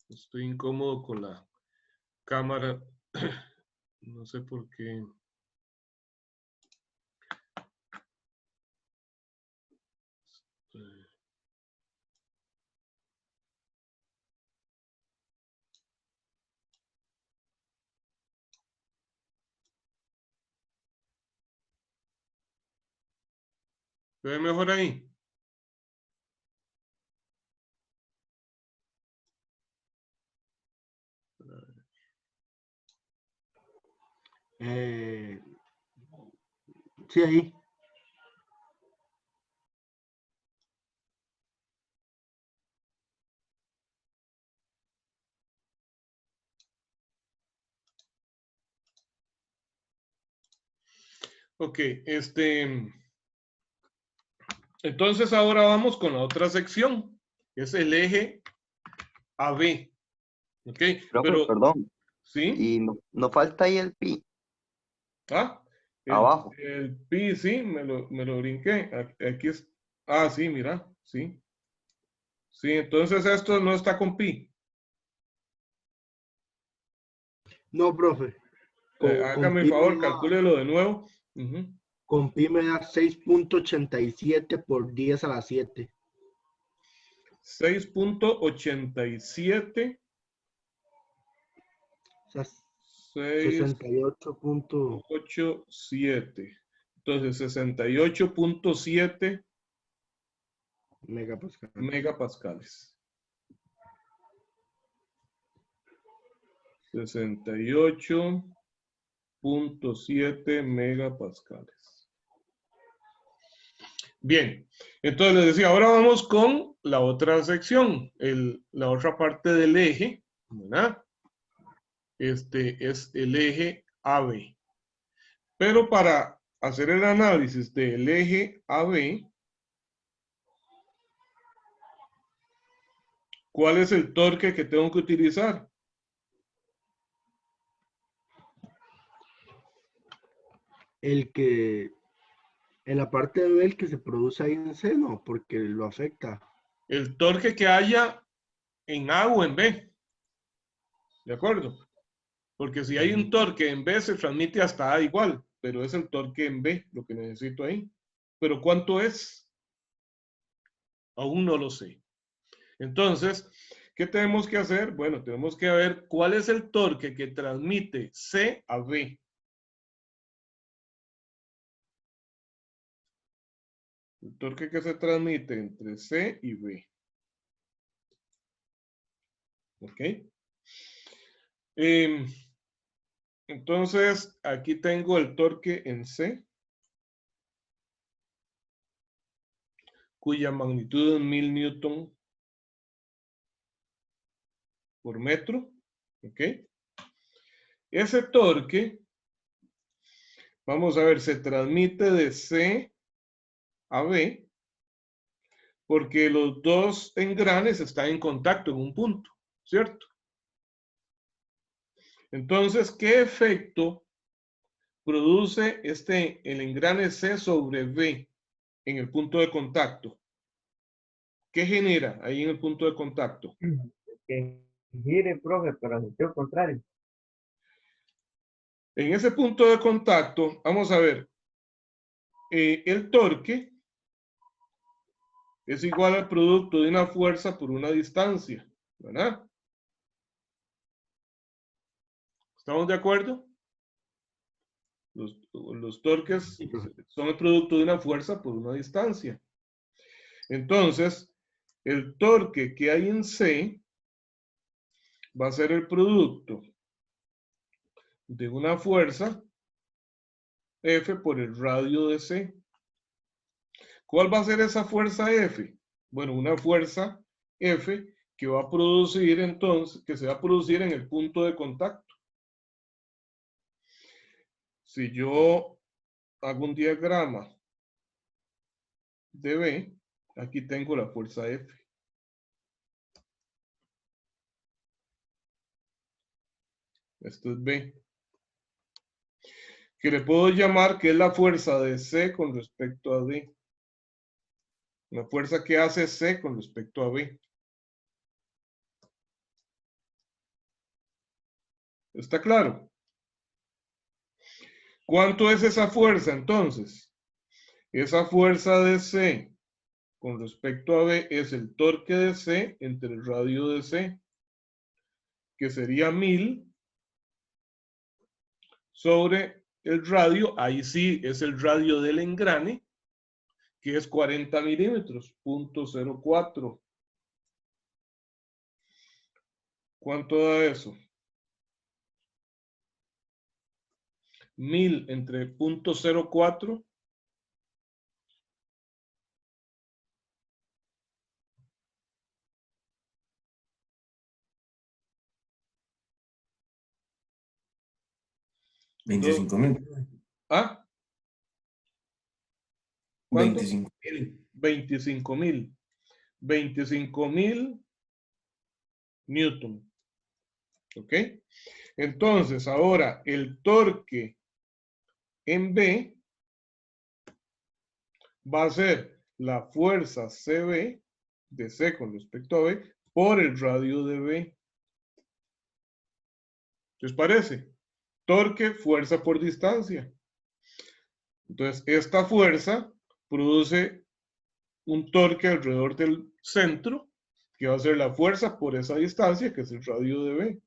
estoy incómodo con la cámara. No sé por qué. ¿Se ve mejor ahí? Sí, ahí. Ok, entonces ahora vamos con la otra sección, que es el eje AB. Ok, Profe, pero, perdón. ¿sí? Y no falta ahí el pi. Ah, Abajo. el pi, sí, me lo brinqué. Aquí es, sí, mira, sí. Sí, entonces esto no está con pi. No, profe. Hágame el pi favor, me da- calcúlelo de nuevo. Ujú. con pi me da 6.87 por 10 a la 7. 6.87. O sea, 68. 68. Entonces, 68.7 Megapascal. megapascales. 68.7 megapascales. Bien, entonces les decía, ahora vamos con la otra sección, la otra parte del eje, ¿verdad? Este es el eje AB. Pero para hacer el análisis del eje AB, ¿cuál es el torque que tengo que utilizar? El que, en la parte de B, el que se produce ahí en C, no, porque lo afecta. El torque que haya en A o en B. ¿De acuerdo? Porque si hay un torque en B, se transmite hasta A igual, pero es el torque en B lo que necesito ahí. ¿Pero cuánto es? Aún no lo sé. Entonces, ¿qué tenemos que hacer? Bueno, tenemos que ver cuál es el torque que transmite C a B. El torque que se transmite entre C y B. ¿Ok? Entonces, aquí tengo el torque en C, cuya magnitud es 1000 newton por metro. ¿Ok? Ese torque, vamos a ver, se transmite de C a B porque los dos engranes están en contacto en un punto, ¿cierto? Entonces, ¿qué efecto produce el engrane C sobre B en el punto de contacto? ¿Qué genera ahí en el punto de contacto? Que gire, profe, pero en sentido contrario. En ese punto de contacto, vamos a ver, el torque es igual al producto de una fuerza por una distancia, ¿verdad? ¿Estamos de acuerdo? Los torques son el producto de una fuerza por una distancia. Entonces, el torque que hay en C va a ser el producto de una fuerza F por el radio de C. ¿Cuál va a ser esa fuerza F? Bueno, una fuerza F que va a producir entonces, que se va a producir en el punto de contacto. Si yo hago un diagrama de B, aquí tengo la fuerza F. Esto es B. Que le puedo llamar que es la fuerza de C con respecto a D. La fuerza que hace C con respecto a B. ¿Está claro? ¿Cuánto es esa fuerza entonces? Esa fuerza de C con respecto a B es el torque de C entre el radio de C, que sería 1000 sobre el radio, ahí sí es el radio del engrane, que es 40 milímetros, 0.04. ¿Cuánto da eso? 1000 entre 0.04. $25,000. ¿Ah? ¿Cuánto? 25,000. 25,000. 25,000 newton. ¿Ok? Entonces, ahora el torque en B va a ser la fuerza CB de C con respecto a B por el radio de B. ¿Les parece? Torque, fuerza por distancia. Entonces, esta fuerza produce un torque alrededor del centro, que va a ser la fuerza por esa distancia, que es el radio de B.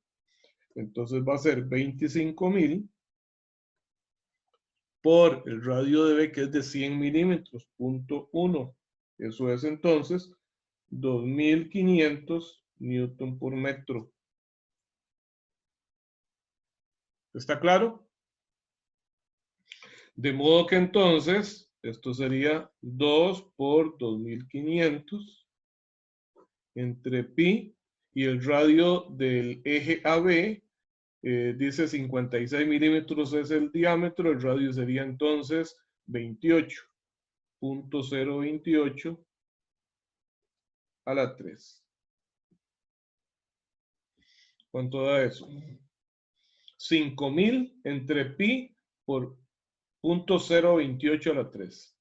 Entonces va a ser 25.000 por el radio de B, que es de 100 milímetros, punto 1. Eso es entonces 2.500 newton por metro. ¿Está claro? De modo que entonces, esto sería 2 por 2.500 entre pi, y el radio del eje AB dice 56 milímetros es el diámetro, el radio sería entonces 28.028 a la 3. ¿Cuánto da eso? 5.000 entre pi por 0.028 a la 3.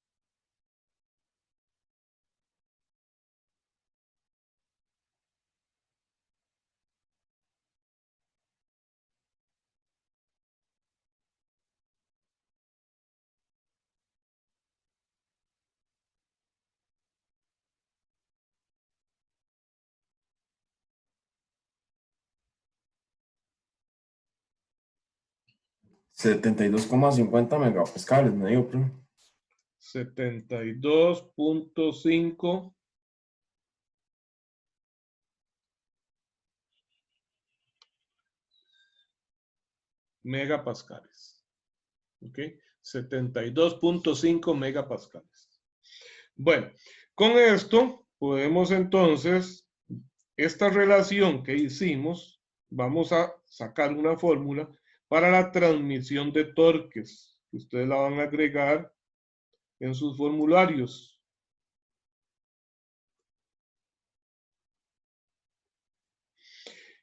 $72,50 megapascales, me digo, profe. 72.5 megapascales. ¿Ok? 72.5 megapascales. Bueno, con esto podemos entonces, esta relación que hicimos, vamos a sacar una fórmula para la transmisión de torques, que ustedes la van a agregar en sus formularios.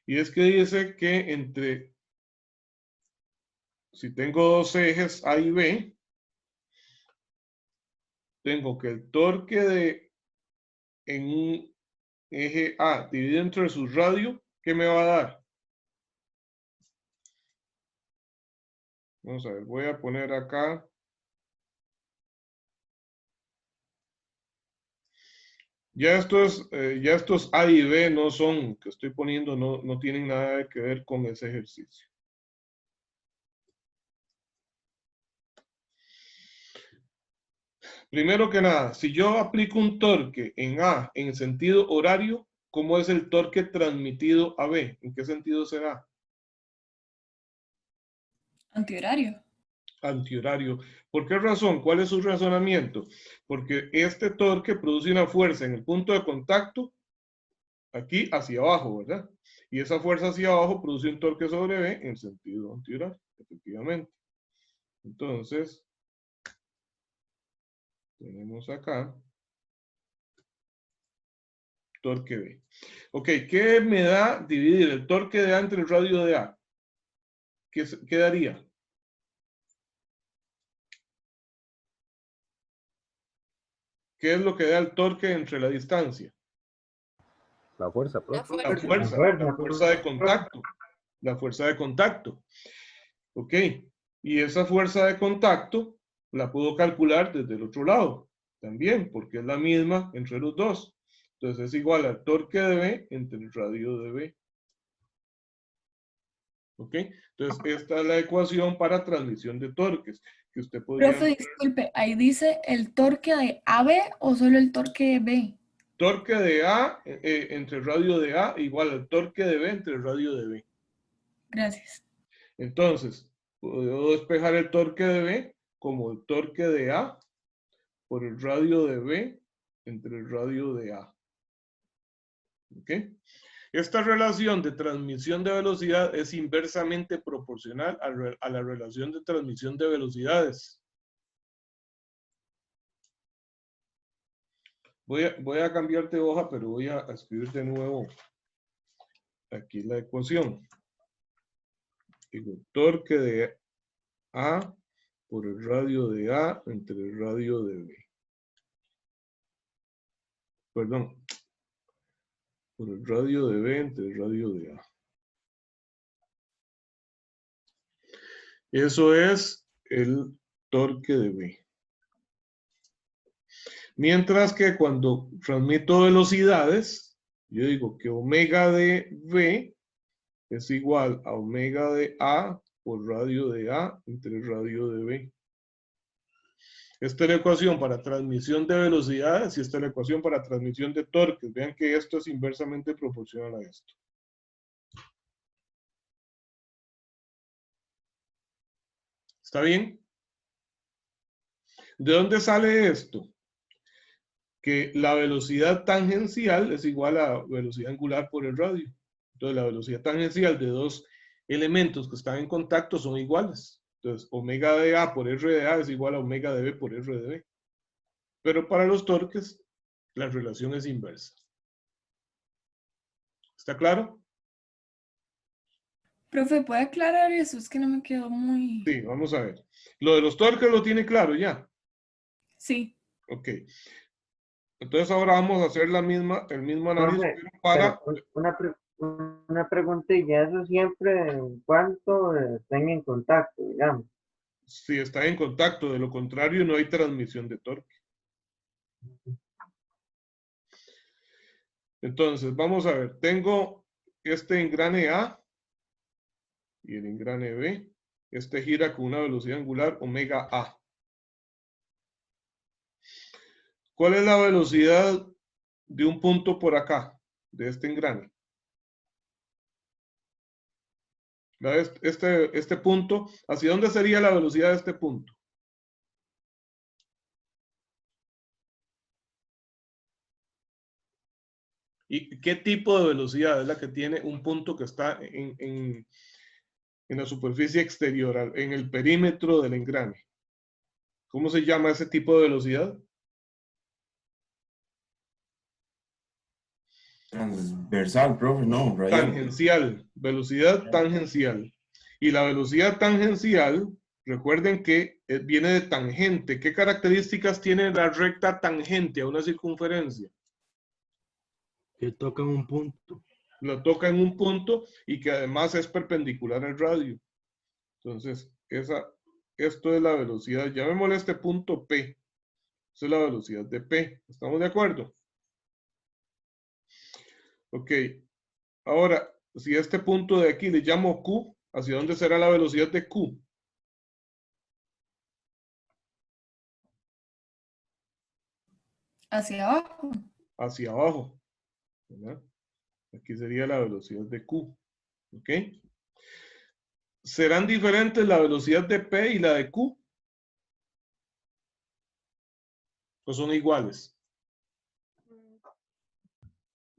Y es que dice que si tengo dos ejes A y B, tengo que el torque en un eje A dividido entre su radio, ¿qué me va a dar? Vamos a ver, voy a poner acá. Ya estos A y B no son, que estoy poniendo, no tienen nada que ver con ese ejercicio. Primero que nada, si yo aplico un torque en A en sentido horario, ¿cómo es el torque transmitido a B? ¿En qué sentido será? Antihorario. Antihorario. ¿Por qué razón? ¿Cuál es su razonamiento? Porque este torque produce una fuerza en el punto de contacto, aquí hacia abajo, ¿verdad? Y esa fuerza hacia abajo produce un torque sobre B en sentido antihorario, efectivamente. Entonces, tenemos acá torque B. Ok, ¿qué me da dividir el torque de A entre el radio de A? ¿Qué daría? ¿Qué es lo que da el torque entre la distancia? La fuerza, La profe. La fuerza. fuerza de contacto. La fuerza de contacto. Ok, y esa fuerza de contacto la puedo calcular desde el otro lado también, porque es la misma entre los dos. Entonces es igual al torque de B entre el radio de B. ¿Ok? Entonces esta es la ecuación para transmisión de torques, que usted podría... Profe, disculpe, ahí dice el torque de AB o solo el torque de B. Torque de A entre el radio de A igual al torque de B entre el radio de B. Gracias. Entonces, puedo despejar el torque de B como el torque de A por el radio de B entre el radio de A. ¿Ok? Esta relación de transmisión de velocidad es inversamente proporcional a la relación de transmisión de velocidades. Voy a cambiar de hoja, pero voy a escribir de nuevo aquí la ecuación. Digo, torque de A por el radio de A entre el radio de B. Perdón. Por el radio de B entre el radio de A. Eso es el torque de B. Mientras que cuando transmito velocidades, yo digo que omega de V es igual a omega de A por radio de A entre radio de B. Esta es la ecuación para transmisión de velocidades y esta es la ecuación para transmisión de torques. Vean que esto es inversamente proporcional a esto. ¿Está bien? ¿De dónde sale esto? Que la velocidad tangencial es igual a velocidad angular por el radio. Entonces, la velocidad tangencial de dos elementos que están en contacto son iguales. Entonces, omega de A por R de A es igual a omega de B por R de B. Pero para los torques, la relación es inversa. ¿Está claro? Profe, ¿puede aclarar eso? Es que no me quedó muy... Sí, vamos a ver. Lo de los torques lo tiene claro ya. Sí. Ok. Entonces ahora vamos a hacer el mismo análisis Profe, pero para... pero una preguntilla, eso siempre en cuanto estén en contacto, digamos. Si está en contacto, de lo contrario no hay transmisión de torque. Entonces, vamos a ver, tengo este engrane A y el engrane B. Este gira con una velocidad angular omega A. ¿Cuál es la velocidad de un punto por acá, de este engrane? Este punto, ¿hacia dónde sería la velocidad de este punto? ¿Y qué tipo de velocidad es la que tiene un punto que está en la superficie exterior, en el perímetro del engrane? ¿Cómo se llama ese tipo de velocidad? Transversal, profe, no, radial. Tangencial, velocidad tangencial. Y la velocidad tangencial, recuerden que viene de tangente. ¿Qué características tiene la recta tangente a una circunferencia? Que toca en un punto. Lo toca en un punto y que además es perpendicular al radio. Entonces, esto es la velocidad. Llamémosle este punto P. Esa es la velocidad de P. ¿Estamos de acuerdo? Ok. Ahora, si este punto de aquí le llamo Q, ¿hacia dónde será la velocidad de Q? Hacia abajo. Hacia abajo. ¿Verdad? Aquí sería la velocidad de Q. ¿Ok? ¿Serán diferentes la velocidad de P y la de Q? ¿O son iguales?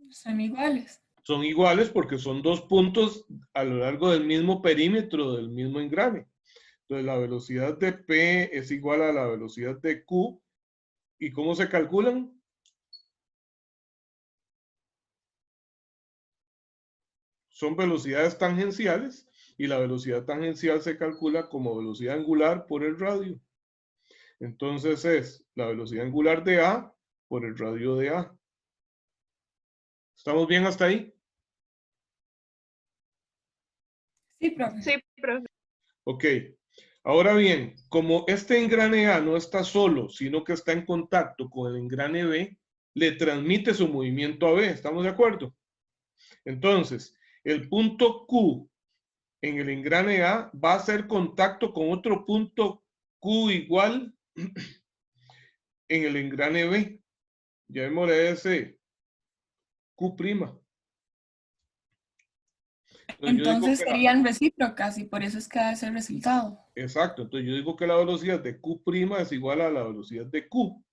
Son iguales. Son iguales porque son dos puntos a lo largo del mismo perímetro del mismo engrane. Entonces la velocidad de P es igual a la velocidad de Q. ¿Y cómo se calculan? Son velocidades tangenciales y la velocidad tangencial se calcula como velocidad angular por el radio. Entonces es la velocidad angular de A por el radio de A. ¿Estamos bien hasta ahí? Sí, profe. Sí, profe. Ok. Ahora bien, como este engrane A no está solo, sino que está en contacto con el engrane B, le transmite su movimiento a B. ¿Estamos de acuerdo? Entonces, el punto Q en el engrane A va a hacer contacto con otro punto Q igual en el engrane B. Llamémosle ese Q'. Entonces serían recíprocas y por eso es que da ese resultado. Exacto, entonces yo digo que la velocidad de Q' es igual a la velocidad de Q.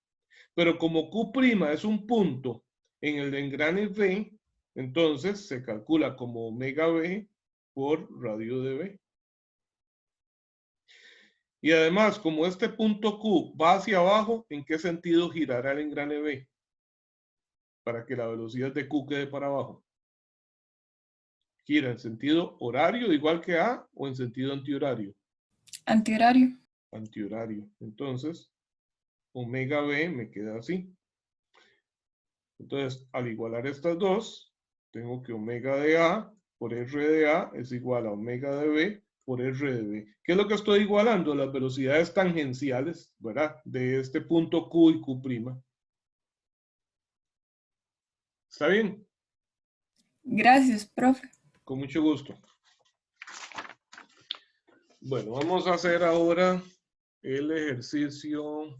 Pero como Q' es un punto en el engrane B, entonces se calcula como omega B por radio de B. Y además, como este punto Q va hacia abajo, ¿en qué sentido girará el engrane B? Para que la velocidad de Q quede para abajo. ¿Gira en sentido horario igual que A o en sentido antihorario? Antihorario. Antihorario. Entonces, omega B me queda así. Entonces, al igualar estas dos, tengo que omega de A por R de A es igual a omega de B por R de B. ¿Qué es lo que estoy igualando? Las velocidades tangenciales, ¿verdad? De este punto Q y Q'. ¿Está bien? Gracias, profe. Con mucho gusto. Bueno, vamos a hacer ahora el ejercicio.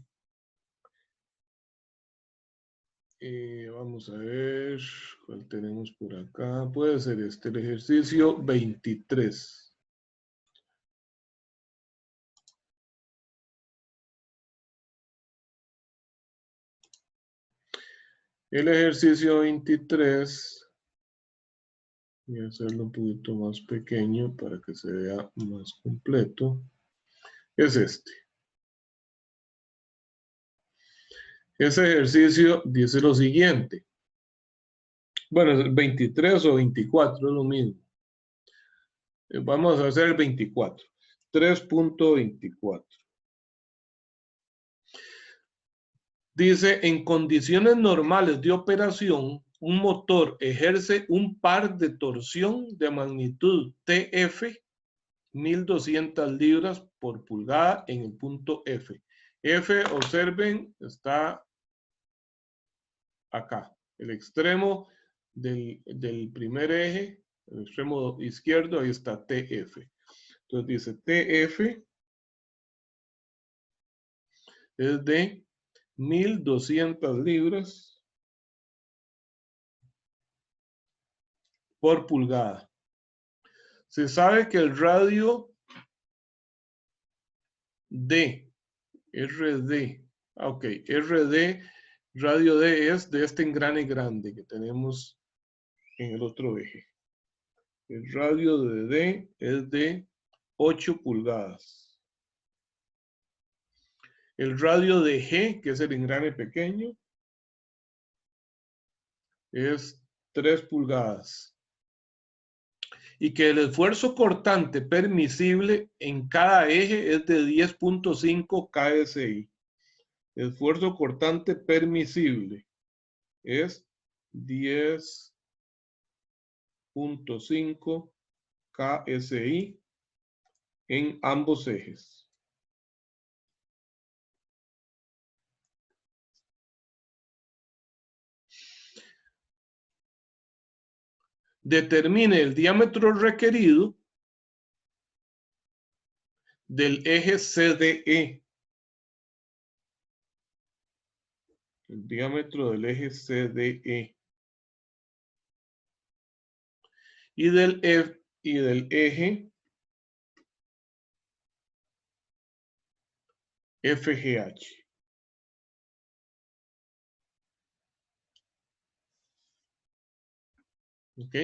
Vamos a ver cuál tenemos por acá. Puede ser este, el ejercicio 23. El ejercicio 23, voy a hacerlo un poquito más pequeño para que se vea más completo, es este. Ese ejercicio dice lo siguiente. Bueno, el 23 o 24 es lo mismo. Vamos a hacer el 24. 3.24. Dice, en condiciones normales de operación, un motor ejerce un par de torsión de magnitud TF, 1200 libras por pulgada en el punto F. F, observen, está acá. El extremo del primer eje, el extremo izquierdo, ahí está TF. Entonces dice TF es de 1200 libras por pulgada. Se sabe que el radio D, RD, ok, RD, radio D es de este engrane grande que tenemos en el otro eje. El radio de D es de 8 pulgadas. El radio de G, que es el engrane pequeño, es 3 pulgadas. Y que el esfuerzo cortante permisible en cada eje es de 10.5 KSI. El esfuerzo cortante permisible es 10.5 KSI en ambos ejes. Determine el diámetro requerido del eje CDE. El diámetro del eje CDE. Y del eje FGH. ¿Ok?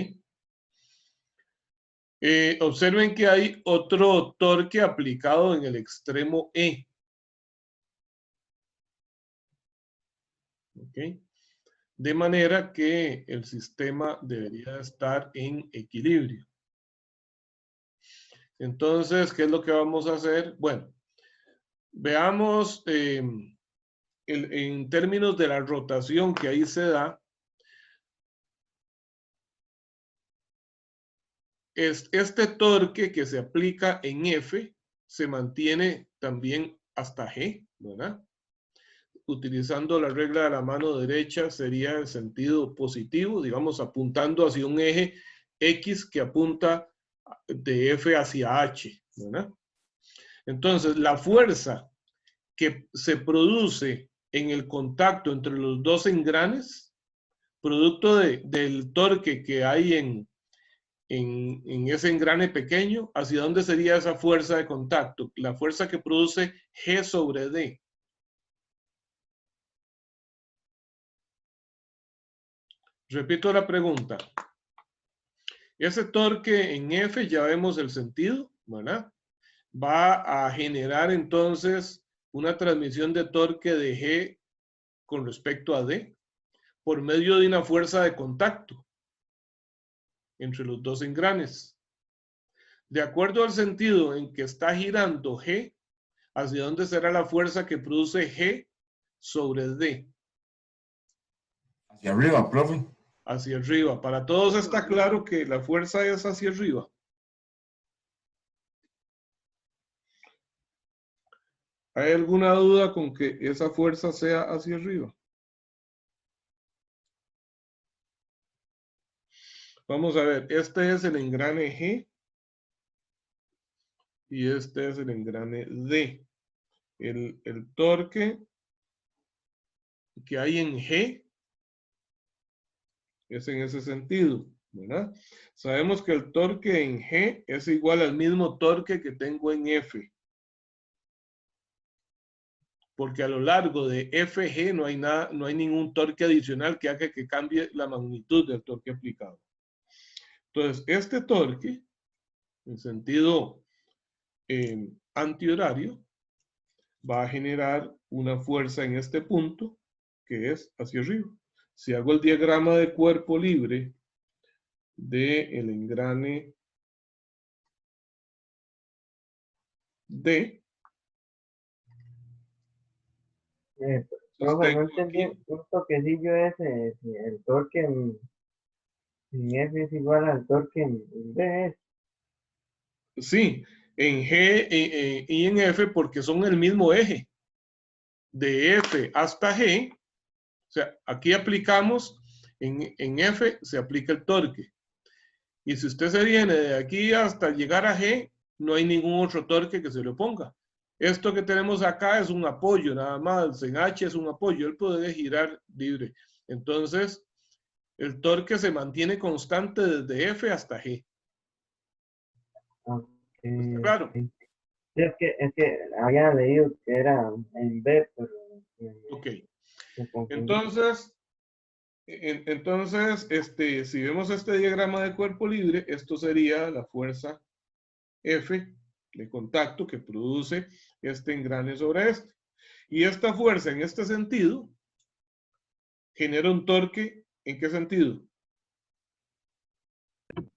Observen que hay otro torque aplicado en el extremo E. ¿Ok? De manera que el sistema debería estar en equilibrio. Entonces, ¿qué es lo que vamos a hacer? Bueno, veamos en términos de la rotación que ahí se da. Este torque que se aplica en F se mantiene también hasta G, ¿verdad? Utilizando la regla de la mano derecha sería el sentido positivo, digamos, apuntando hacia un eje X que apunta de F hacia H, ¿verdad? Entonces, la fuerza que se produce en el contacto entre los dos engranes, producto del torque que hay en ese engrane pequeño, ¿hacia dónde sería esa fuerza de contacto? La fuerza que produce G sobre D. Repito la pregunta. Ese torque en F, ya vemos el sentido, ¿verdad? Va a generar entonces una transmisión de torque de G con respecto a D por medio de una fuerza de contacto entre los dos engranes. De acuerdo al sentido en que está girando G, ¿hacia dónde será la fuerza que produce G sobre D? Hacia arriba, profe. Hacia arriba. Para todos está claro que la fuerza es hacia arriba. ¿Hay alguna duda con que esa fuerza sea hacia arriba? Vamos a ver, este es el engrane G y este es el engrane D. El torque que hay en G es en ese sentido, ¿verdad? Sabemos que el torque en G es igual al mismo torque que tengo en F. Porque a lo largo de FG no hay nada, no hay ningún torque adicional que haga que cambie la magnitud del torque aplicado. Entonces, este torque, en sentido antihorario, va a generar una fuerza en este punto que es hacia arriba. Si hago el diagrama de cuerpo libre del engrane D, Profe, no entendí un toquecillo ese, si el torque en F es igual al torque en B. sí, en G y en F porque son el mismo eje. De F hasta G, o sea, aquí aplicamos, en F se aplica el torque. Y si usted se viene de aquí hasta llegar a G, no hay ningún otro torque que se le oponga. Esto que tenemos acá es un apoyo, nada más. En H es un apoyo, él puede girar libre. Entonces, el torque se mantiene constante desde F hasta G. ¿Está claro? Sí, es que había leído que era en B, pero Ok. me confundí. Entonces, si vemos este diagrama de cuerpo libre, esto sería la fuerza F de contacto que produce este engrane sobre este. Y esta fuerza en este sentido genera un torque, ¿en qué sentido?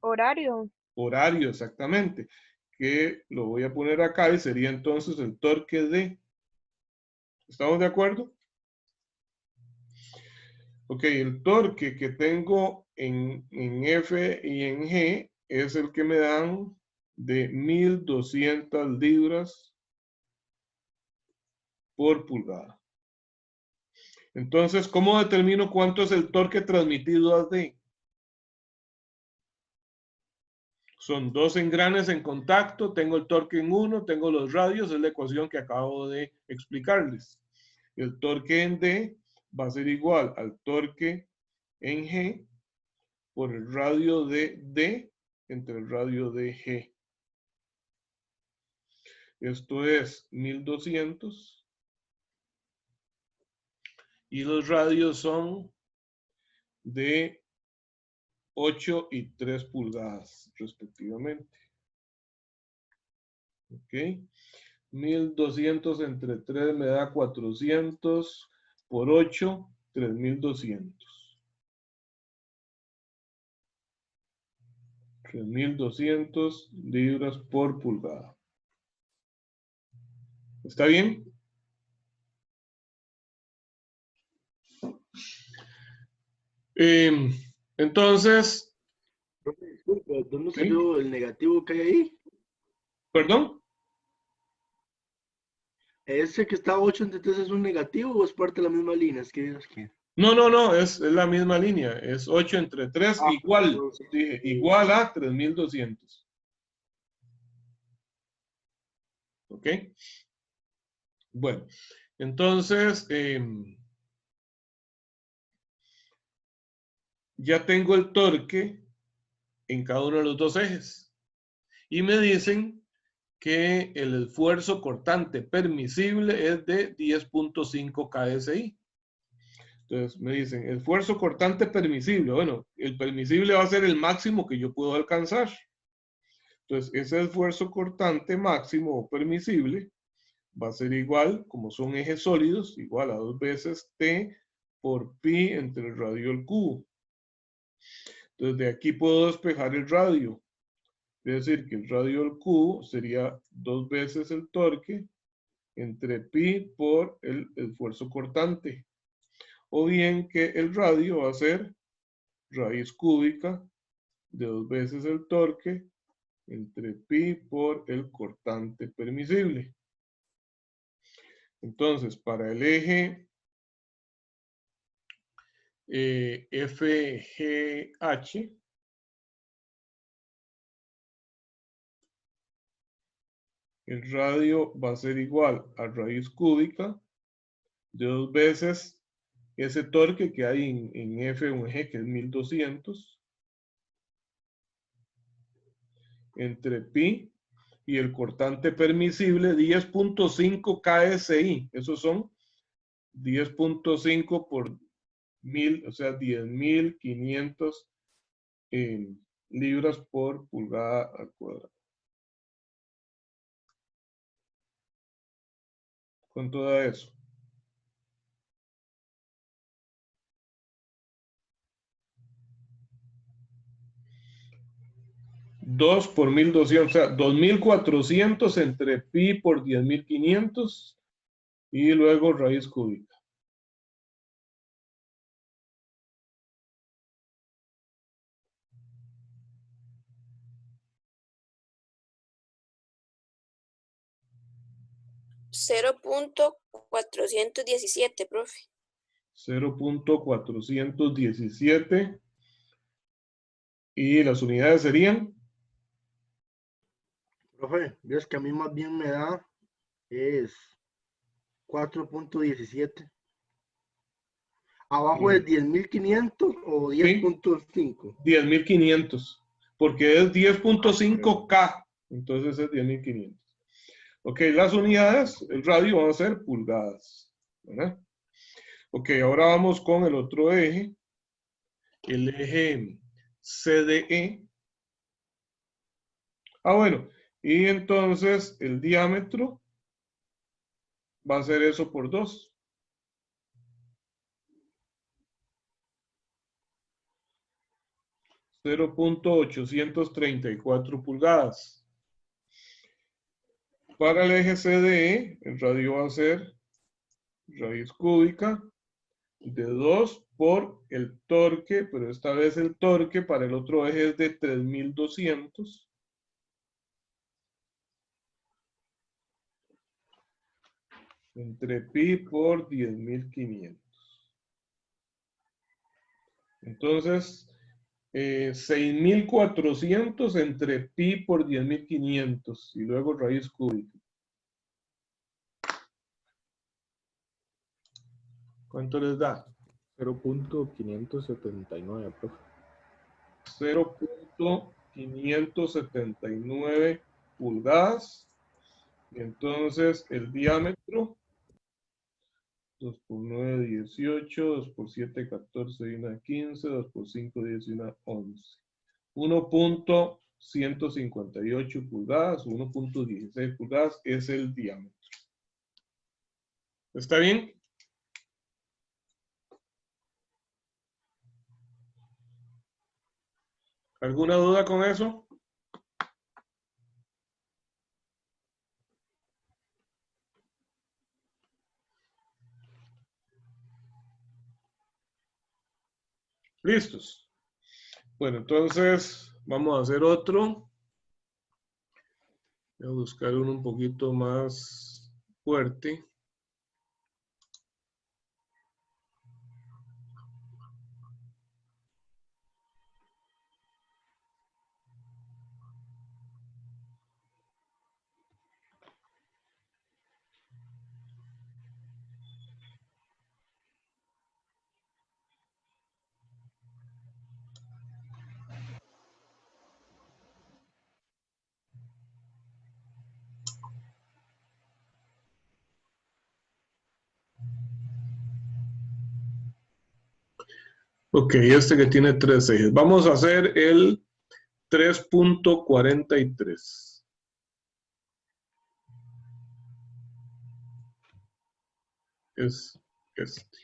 Horario. Horario, exactamente. Que lo voy a poner acá y sería entonces el torque D. ¿Estamos de acuerdo? Ok, el torque que tengo en F y en G es el que me dan de 1200 libras por pulgada. Entonces, ¿cómo determino cuánto es el torque transmitido a D? Son dos engranes en contacto, tengo el torque en uno, tengo los radios, es la ecuación que acabo de explicarles. El torque en D va a ser igual al torque en G por el radio de D entre el radio de G. Esto es 1200. Y los radios son de 8 y 3 pulgadas, respectivamente. Ok. 1200 entre 3 me da 400 por 8, 3200. 3200 libras por pulgada. ¿Está bien? Entonces... Disculpe, ¿dónde ¿sí? salió el negativo que hay ahí? ¿Perdón? ¿Ese que está 8 entre 3 es un negativo o es parte de la misma línea? Es que Dios quiere. No, es la misma línea. Es 8 entre 3, igual. Entonces, Dije, igual a 3200. ¿Ok? Bueno, entonces, ya tengo el torque en cada uno de los dos ejes. Y me dicen que el esfuerzo cortante permisible es de 10.5 KSI. Entonces me dicen, esfuerzo cortante permisible. Bueno, el permisible va a ser el máximo que yo puedo alcanzar. Entonces, ese esfuerzo cortante máximo o permisible va a ser igual, como son ejes sólidos, igual a 2 veces T por pi entre el radio al cubo. Entonces, de aquí puedo despejar el radio. Es decir, que el radio al cubo sería 2 veces el torque entre pi por el esfuerzo cortante. O bien que el radio va a ser raíz cúbica de 2 veces el torque entre pi por el cortante permisible. Entonces, para el eje FGH, el radio va a ser igual a raíz cúbica de 2 veces ese torque que hay en F1G, que es 1200, entre pi y el cortante permisible 10.5 KSI. Esos son 10.5 por 1000, o sea, 10.500 libras por pulgada al cuadrado. Con todo eso. Dos por 1200, o sea, 2400 entre pi por 10.500 y luego raíz cúbica. $0.417, profe. 0.417 y las unidades serían. Profe, es que a mí más bien me da es 4.17. ¿Abajo de 10.500 o 10.5? 10.500, porque es 10.5K, entonces es 10.500. Ok, las unidades, el radio van a ser pulgadas, ¿verdad? Ok, ahora vamos con el otro eje, el eje CDE. Bueno, y entonces el diámetro va a ser eso por 2. .834 pulgadas. Para el eje CDE, el radio va a ser raíz cúbica de 2 por el torque, pero esta vez el torque para el otro eje es de 3200. Entre pi por 10.500. Entonces, 6.400 entre pi por 10.500 y luego raíz cúbica. ¿Cuánto les da? 0.579, profe. 0.579 pulgadas. Y entonces el diámetro, 2 por 9, 18, 2 por 7, 14 y 1, 15, 2 por 5, 10 y 1, 11. 1.158 pulgadas, 1.16 pulgadas es el diámetro. ¿Está bien? ¿Alguna duda con eso? ¿Listos? Bueno, entonces vamos a hacer otro. Voy a buscar uno un poquito más fuerte. Ok, este que tiene 3 ejes. Vamos a hacer el 3.43. Es este.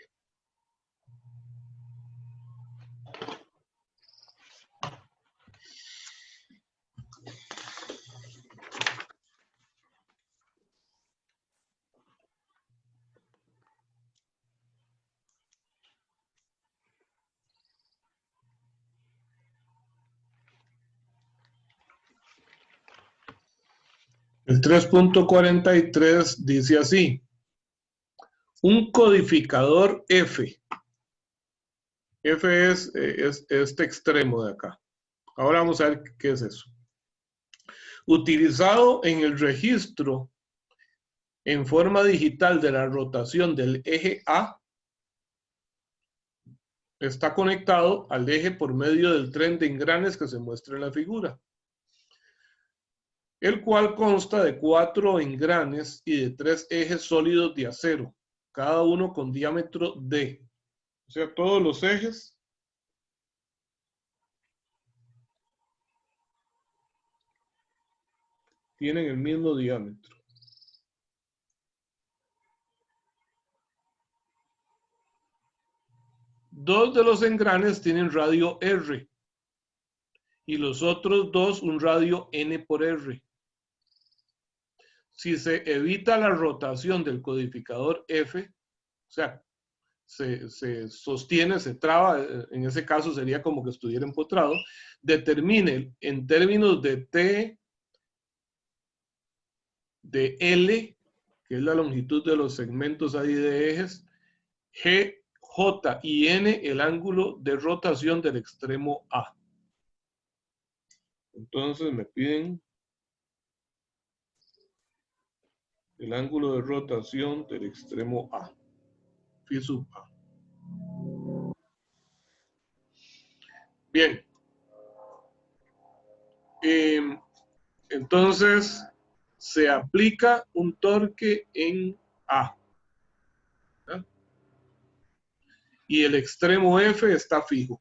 El 3.43 dice así. un codificador F. F es este extremo de acá. Ahora vamos a ver qué es eso. Utilizado en el registro en forma digital de la rotación del eje A, está conectado al eje por medio del tren de engranes que se muestra en la figura, el cual consta de 4 engranes y de 3 ejes sólidos de acero, cada uno con diámetro D. O sea, todos los ejes tienen el mismo diámetro. Dos de los engranes tienen radio R y los otros dos un radio N por R. Si se evita la rotación del codificador F, o sea, se sostiene, se traba, en ese caso sería como que estuviera empotrado, determine en términos de T, de L, que es la longitud de los segmentos ahí de ejes, G, J y N, el ángulo de rotación del extremo A. Entonces me piden el ángulo de rotación del extremo A, phi sub A. Bien. Entonces se aplica un torque en A. ¿verdad? Y el extremo F está fijo.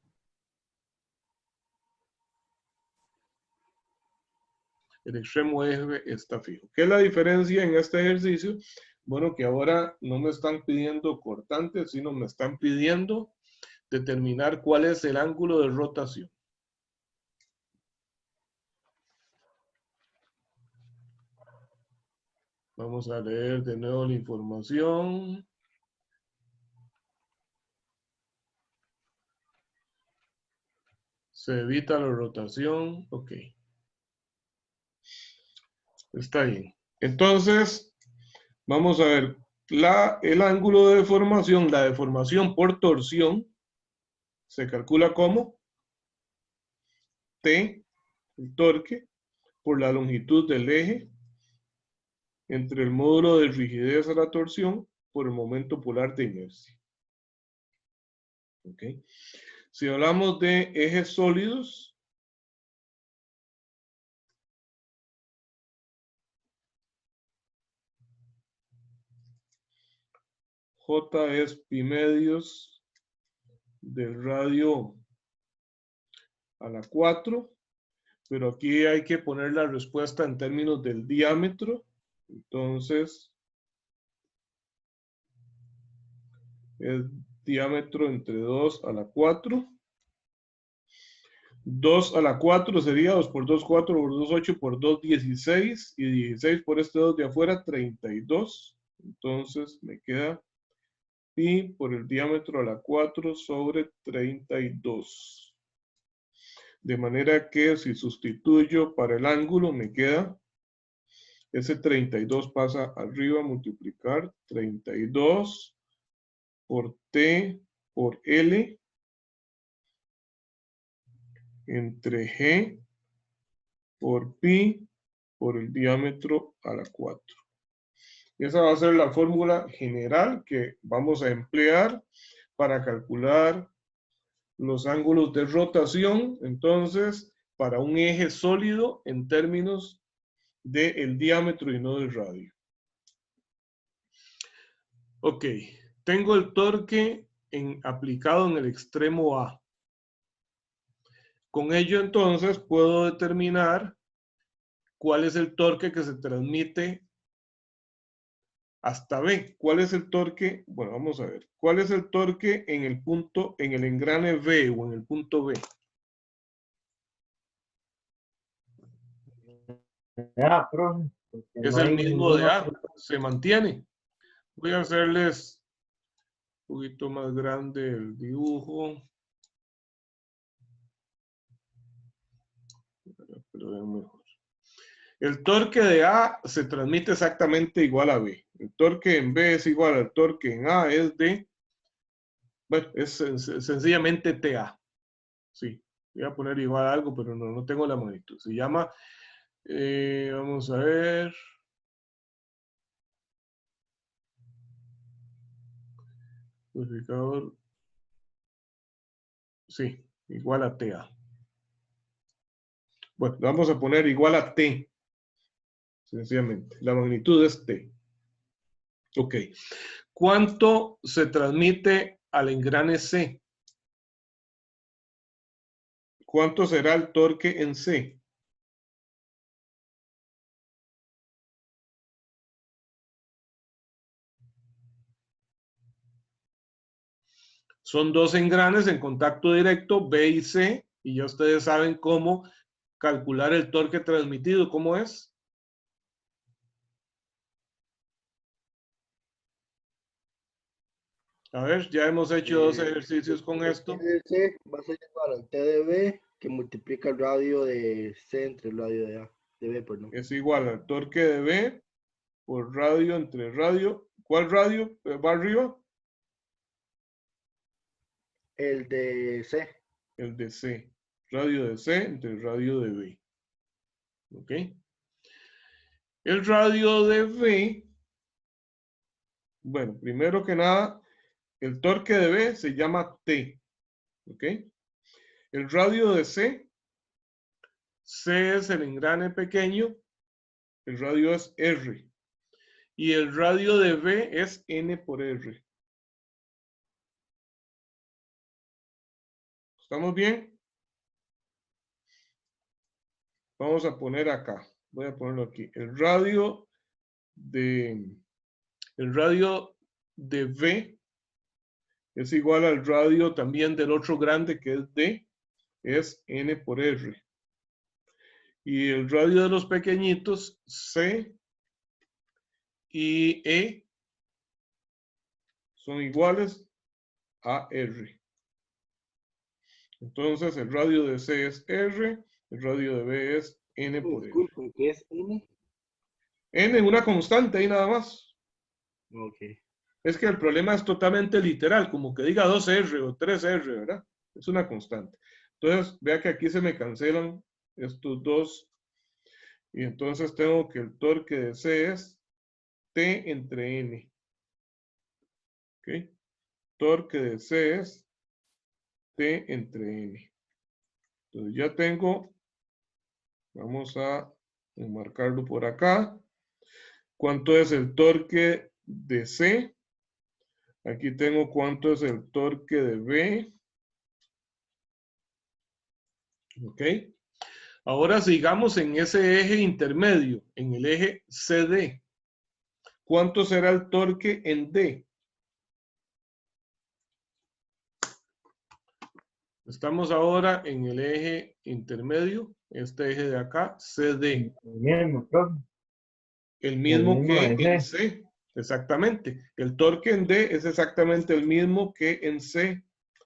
El extremo F está fijo. ¿Qué es la diferencia en este ejercicio? Bueno, que ahora no me están pidiendo cortantes, sino me están pidiendo determinar cuál es el ángulo de rotación. Vamos a leer de nuevo la información. Se evita la rotación. Ok. Está bien. Entonces, vamos a ver. El ángulo de deformación, la deformación por torsión, se calcula como T, el torque, por la longitud del eje, entre el módulo de rigidez a la torsión, por el momento polar de inercia. ¿Ok? Si hablamos de ejes sólidos, J es pi medios del radio a la 4, pero aquí hay que poner la respuesta en términos del diámetro. Entonces, el diámetro entre 2 a la 4. 2 a la 4 sería 2 por 2, 4 por 2, 8 por 2, 16. Y 16 por este 2 de afuera, 32. Entonces me queda pi por el diámetro a la 4 sobre 32. De manera que si sustituyo para el ángulo me queda, ese 32 pasa arriba a multiplicar 32 por T por L entre G por pi por el diámetro a la 4. Esa va a ser la fórmula general que vamos a emplear para calcular los ángulos de rotación, entonces, para un eje sólido en términos del diámetro y no del radio. Ok, tengo el torque aplicado en el extremo A. Con ello, entonces, puedo determinar cuál es el torque que se transmite hasta B. ¿Cuál es el torque? Bueno, vamos a ver. ¿Cuál es el torque en el punto, en el engrane B o en el punto B? Ya, profe, porque Es no el hay mismo de ninguna A. Se mantiene. Voy a hacerles un poquito más grande el dibujo. Pero vean mejor. El torque de A se transmite exactamente igual a B. El torque en B es igual al torque en A, es de, bueno, es sencillamente TA. Sí, voy a poner igual a algo, pero no tengo la magnitud. Se llama, vamos a ver. Codificador. Sí, igual a TA. Bueno, vamos a poner igual a T. Sencillamente. La magnitud es T. Ok. ¿Cuánto se transmite al engrane C? ¿Cuánto será el torque en C? Son dos engranes en contacto directo, B y C, y ya ustedes saben cómo calcular el torque transmitido. ¿Cómo es? A ver, ya hemos hecho dos ejercicios con esto. TDC va a ser igual al TDB que multiplica el radio de C entre el radio de A. De B, perdón. Es igual al torque de B por radio entre radio. ¿Cuál radio va arriba? El de C. El de C. Radio de C entre el radio de B. ¿Ok? El radio de B, bueno, primero que nada, el torque de B se llama T. ¿Ok? El radio de C, C es el engrane pequeño, el radio es R. Y el radio de B es N por R. ¿Estamos bien? Vamos a poner acá. Voy a ponerlo aquí. El radio de B es igual al radio también del otro grande que es D, es N por R. Y el radio de los pequeñitos, C y E, son iguales a R. Entonces el radio de C es R, el radio de B es N por R. Disculpen, ¿qué es N? N, una constante ahí nada más. Ok. Es que el problema es totalmente literal, como que diga 2R o 3R, ¿verdad? Es una constante. Entonces, vea que aquí se me cancelan estos dos. Y entonces tengo que el torque de C es T entre N. ¿Ok? Torque de C es T entre N. Entonces ya tengo, vamos a marcarlo por acá. ¿Cuánto es el torque de C? Aquí tengo cuánto es el torque de B. ¿Ok? Ahora sigamos en ese eje intermedio, en el eje CD. ¿Cuánto será el torque en D? Estamos ahora en el eje intermedio, este eje de acá, CD. El mismo que en C. Exactamente. El torque en D es exactamente el mismo que en C.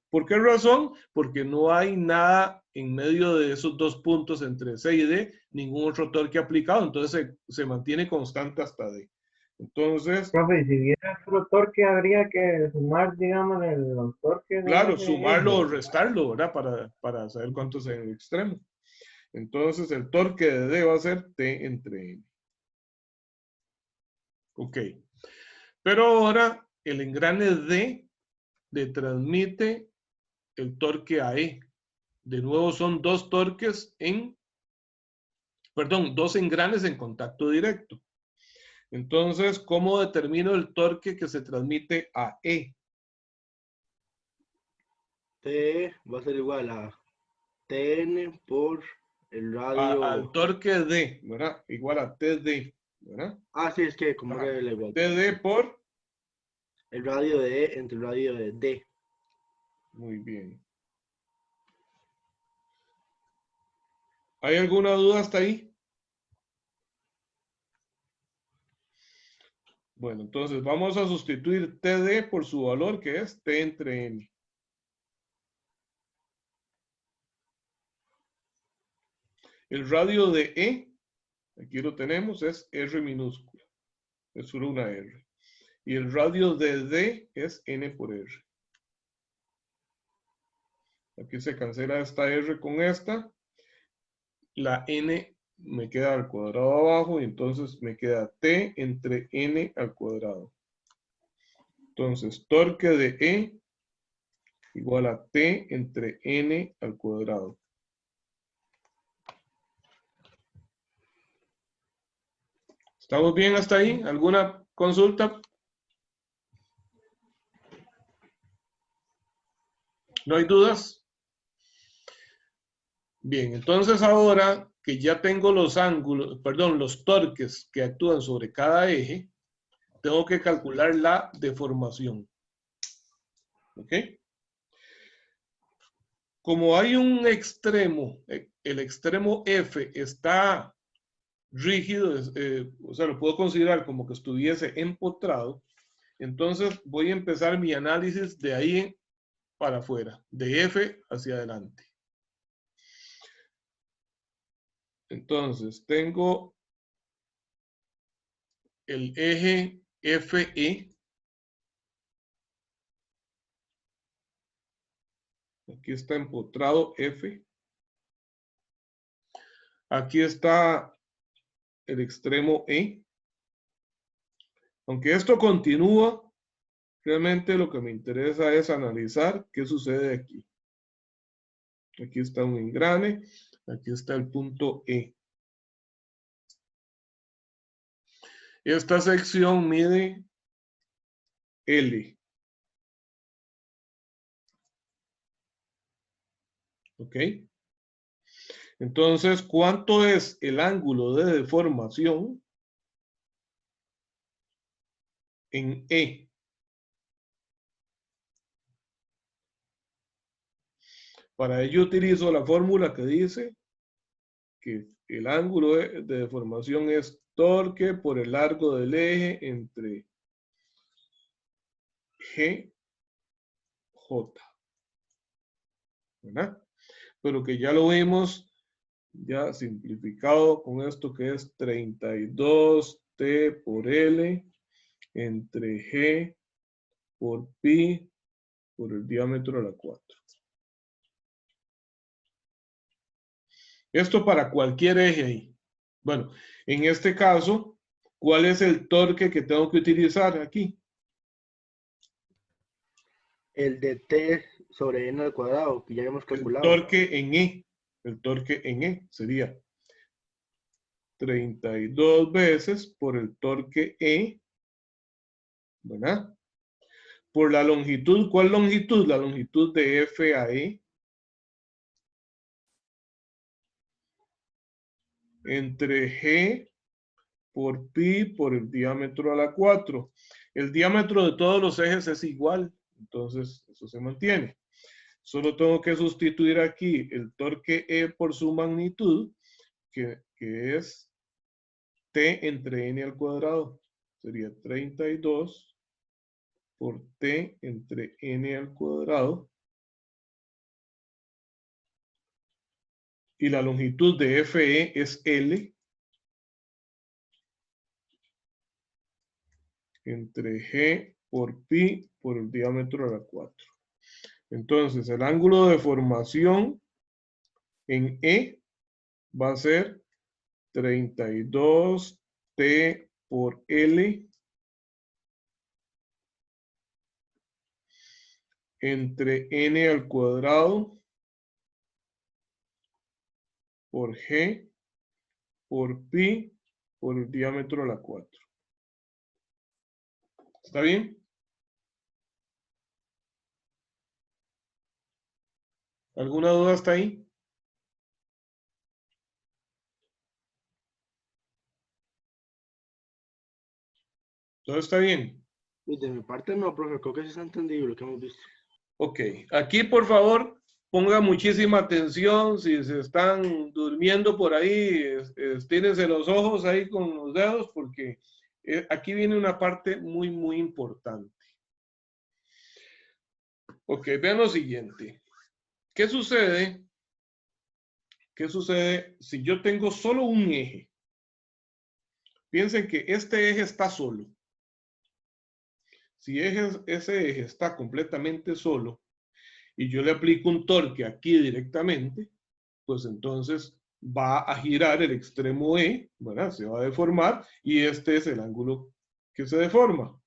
¿Por qué razón? Porque no hay nada en medio de esos dos puntos entre C y D, ningún otro torque aplicado, entonces se mantiene constante hasta D. Entonces, profe, si hubiera otro torque, habría que sumar, digamos, los torques. Claro, sumarlo o restarlo, ¿verdad? Para saber cuánto es en el extremo. Entonces, el torque de D va a ser T entre N. Ok. Pero ahora, el engrane D le transmite el torque a E. De nuevo, son dos torques dos engranes en contacto directo. Entonces, ¿cómo determino el torque que se transmite a E? T va a ser igual a TN por el radio. Al torque D, ¿verdad? Igual a TD, ¿verdad? Ah, sí, es que como era la igual. TD por el radio de E entre el radio de D. Muy bien. ¿Hay alguna duda hasta ahí? Bueno, entonces vamos a sustituir TD por su valor, que es T entre N. El radio de E Aquí lo tenemos, es R minúscula. Es solo una R. Y el radio de D es N por R. Aquí se cancela esta R con esta. La N me queda al cuadrado abajo y entonces me queda T entre N al cuadrado. Entonces, torque de E igual a T entre N al cuadrado. ¿Estamos bien hasta ahí? ¿Alguna consulta? ¿No hay dudas? Bien, entonces ahora que ya tengo los ángulos, perdón, los torques que actúan sobre cada eje, tengo que calcular la deformación. ¿Ok? Como hay un extremo, el extremo F está rígido, o sea, lo puedo considerar como que estuviese empotrado, entonces voy a empezar mi análisis de ahí para afuera, de F hacia adelante. Entonces, tengo el eje FE. Aquí está empotrado F. Aquí está el extremo E. Aunque esto continúa, realmente lo que me interesa es analizar qué sucede aquí. Aquí está un engrane, aquí está el punto E. Esta sección mide L. ¿Ok? Entonces, ¿cuánto es el ángulo de deformación en E? Para ello utilizo la fórmula que dice que el ángulo de deformación es torque por el largo del eje entre G, J. ¿Verdad? Pero que ya lo vimos ya simplificado con esto que es 32T por L entre G por pi por el diámetro de la 4. Esto para cualquier eje ahí. Bueno, en este caso, ¿cuál es el torque que tengo que utilizar aquí? El de T sobre N al cuadrado, que ya hemos calculado. El torque en E. El torque en E sería 32 veces por el torque E, ¿verdad? Por la longitud, ¿cuál longitud? La longitud de F a E. Entre G por pi por el diámetro a la 4. El diámetro de todos los ejes es igual, entonces eso se mantiene. Solo tengo que sustituir aquí el torque E por su magnitud, que es T entre N al cuadrado. Sería 32 por T entre N al cuadrado. Y la longitud de FE es L entre G por pi por el diámetro a la 4. Entonces, el ángulo de deformación en E va a ser 32T por L entre N al cuadrado por G por pi por el diámetro a la 4. ¿Está bien? ¿Alguna duda hasta ahí? ¿Todo está bien? De mi parte no, profe, creo que sí está entendido lo que hemos visto. Ok, aquí por favor ponga muchísima atención. Si se están durmiendo por ahí, estírense los ojos ahí con los dedos porque aquí viene una parte muy, muy importante. Ok, vean lo siguiente. ¿Qué sucede? ¿Qué sucede si yo tengo solo un eje? Piensen que este eje está solo. Si ese eje está completamente solo y yo le aplico un torque aquí directamente, pues entonces va a girar el extremo E, ¿verdad? Se va a deformar y este es el ángulo que se deforma.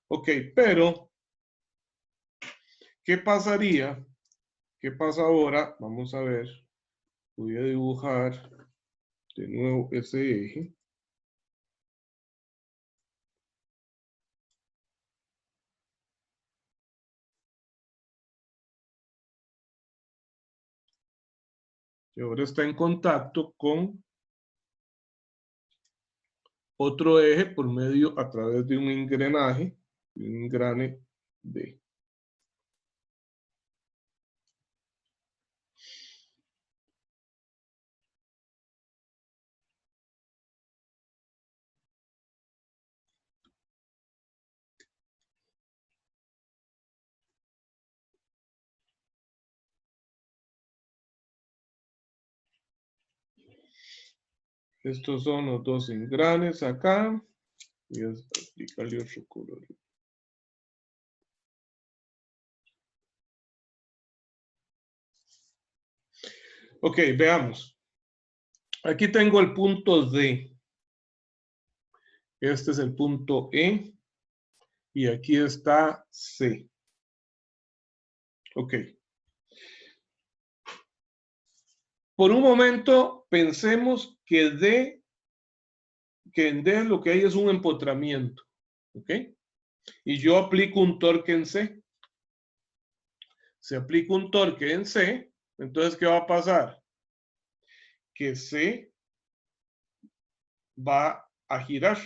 Ok, pero ¿qué pasaría? ¿Qué pasa ahora? Vamos a ver. Voy a dibujar de nuevo ese eje. Y ahora está en contacto con otro eje por medio a través de un engranaje, un engrane D. Estos son los dos engranes acá. Voy a aplicarle otro color. Ok, veamos. Aquí tengo el punto D. Este es el punto E. Y aquí está C. Ok. Por un momento pensemos que en D lo que hay es un empotramiento. ¿Ok? Y yo aplico un torque en C. Se aplica un torque en C, entonces ¿qué va a pasar? Que C va a girar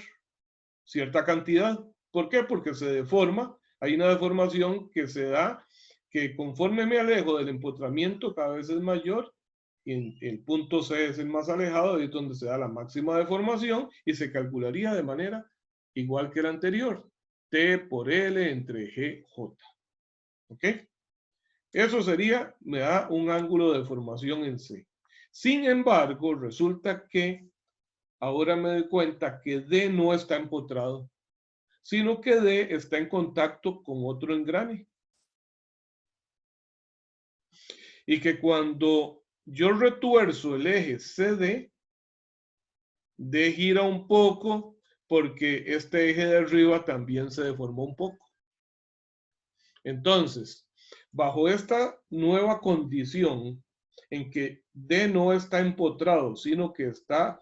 cierta cantidad. ¿Por qué? Porque se deforma. Hay una deformación que se da que conforme me alejo del empotramiento cada vez es mayor y el punto C es el más alejado, es donde se da la máxima deformación y se calcularía de manera igual que la anterior. T por L entre G, J. ¿Ok? Eso sería, me da un ángulo de deformación en C. Sin embargo, resulta que ahora me doy cuenta que D no está empotrado, sino que D está en contacto con otro engrane. Y que cuando yo retuerzo el eje CD, D gira un poco porque este eje de arriba también se deformó un poco. Entonces, bajo esta nueva condición en que D no está empotrado, sino que está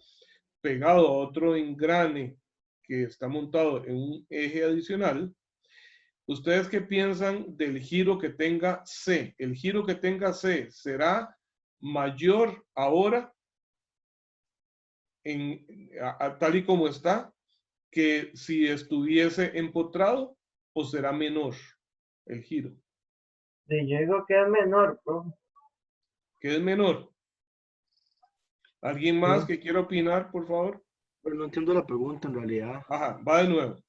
pegado a otro engrane que está montado en un eje adicional, ¿ustedes qué piensan del giro que tenga C? El giro que tenga C será mayor ahora, tal y como está, que si estuviese empotrado, o será menor el giro. Sí, yo digo que es menor, profe. ¿Qué es menor? ¿Alguien más que quiera opinar, por favor? Pero no entiendo la pregunta en realidad. Ajá, va de nuevo.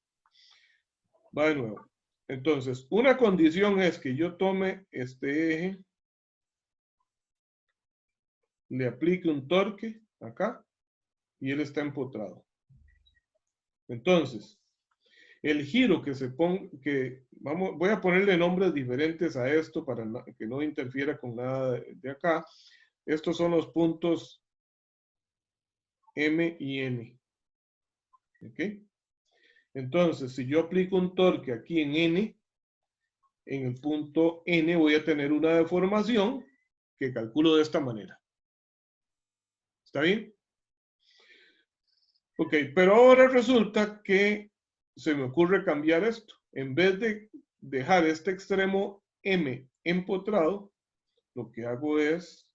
Va de nuevo. Entonces, una condición es que yo tome este eje, le aplique un torque acá y él está empotrado. Entonces, el giro que se ponga, voy a ponerle nombres diferentes a esto para que no interfiera con nada de acá. Estos son los puntos M y N. ¿Ok? Entonces, si yo aplico un torque aquí en N, en el punto N voy a tener una deformación que calculo de esta manera. ¿Está bien? Ok, pero ahora resulta que se me ocurre cambiar esto. En vez de dejar este extremo M empotrado, lo que hago es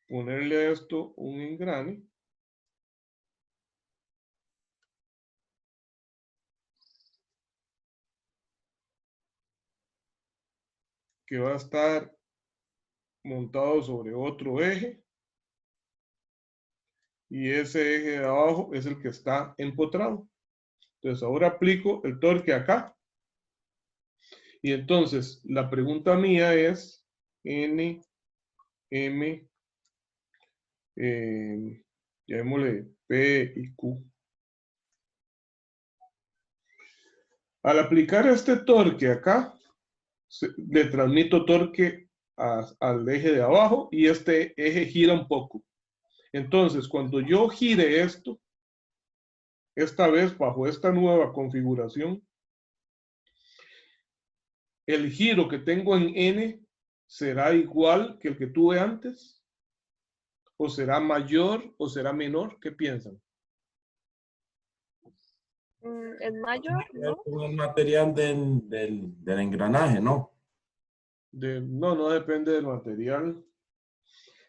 ponerle a esto un engrane. Que va a estar montado sobre otro eje. Y ese eje de abajo es el que está empotrado. Entonces ahora aplico el torque acá. Y entonces la pregunta mía es N, M, llamémosle P y Q. Al aplicar este torque acá, le transmito torque al eje de abajo y este eje gira un poco. Entonces, cuando yo gire esto, esta vez bajo esta nueva configuración, el giro que tengo en N será igual que el que tuve antes, o será mayor o será menor. ¿Qué piensan? Es mayor, ¿no? Con el material del engranaje, ¿no? No depende del material.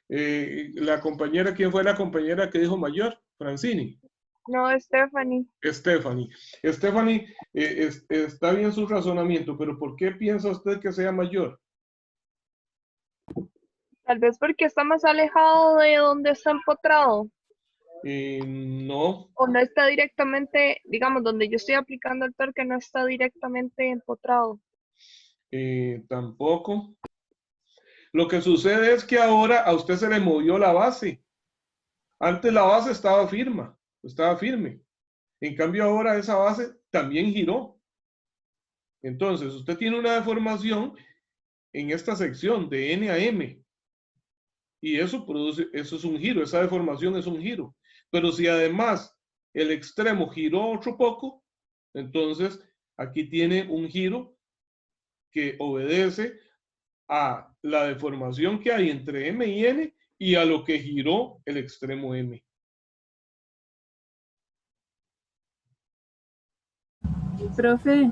La compañera, ¿quién fue la compañera que dijo mayor? Francini. No, Stephanie. Stephanie, está bien su razonamiento, pero ¿por qué piensa usted que sea mayor? Tal vez porque está más alejado de donde está empotrado. No. O no está directamente, digamos, donde yo estoy aplicando el torque no está directamente empotrado. Tampoco. Lo que sucede es que ahora a usted se le movió la base. Antes la base estaba firme. En cambio ahora esa base también giró. Entonces usted tiene una deformación en esta sección de N a M. Y eso es un giro, esa deformación es un giro. Pero si además el extremo giró otro poco, entonces aquí tiene un giro que obedece a la deformación que hay entre M y N y a lo que giró el extremo M. Profe,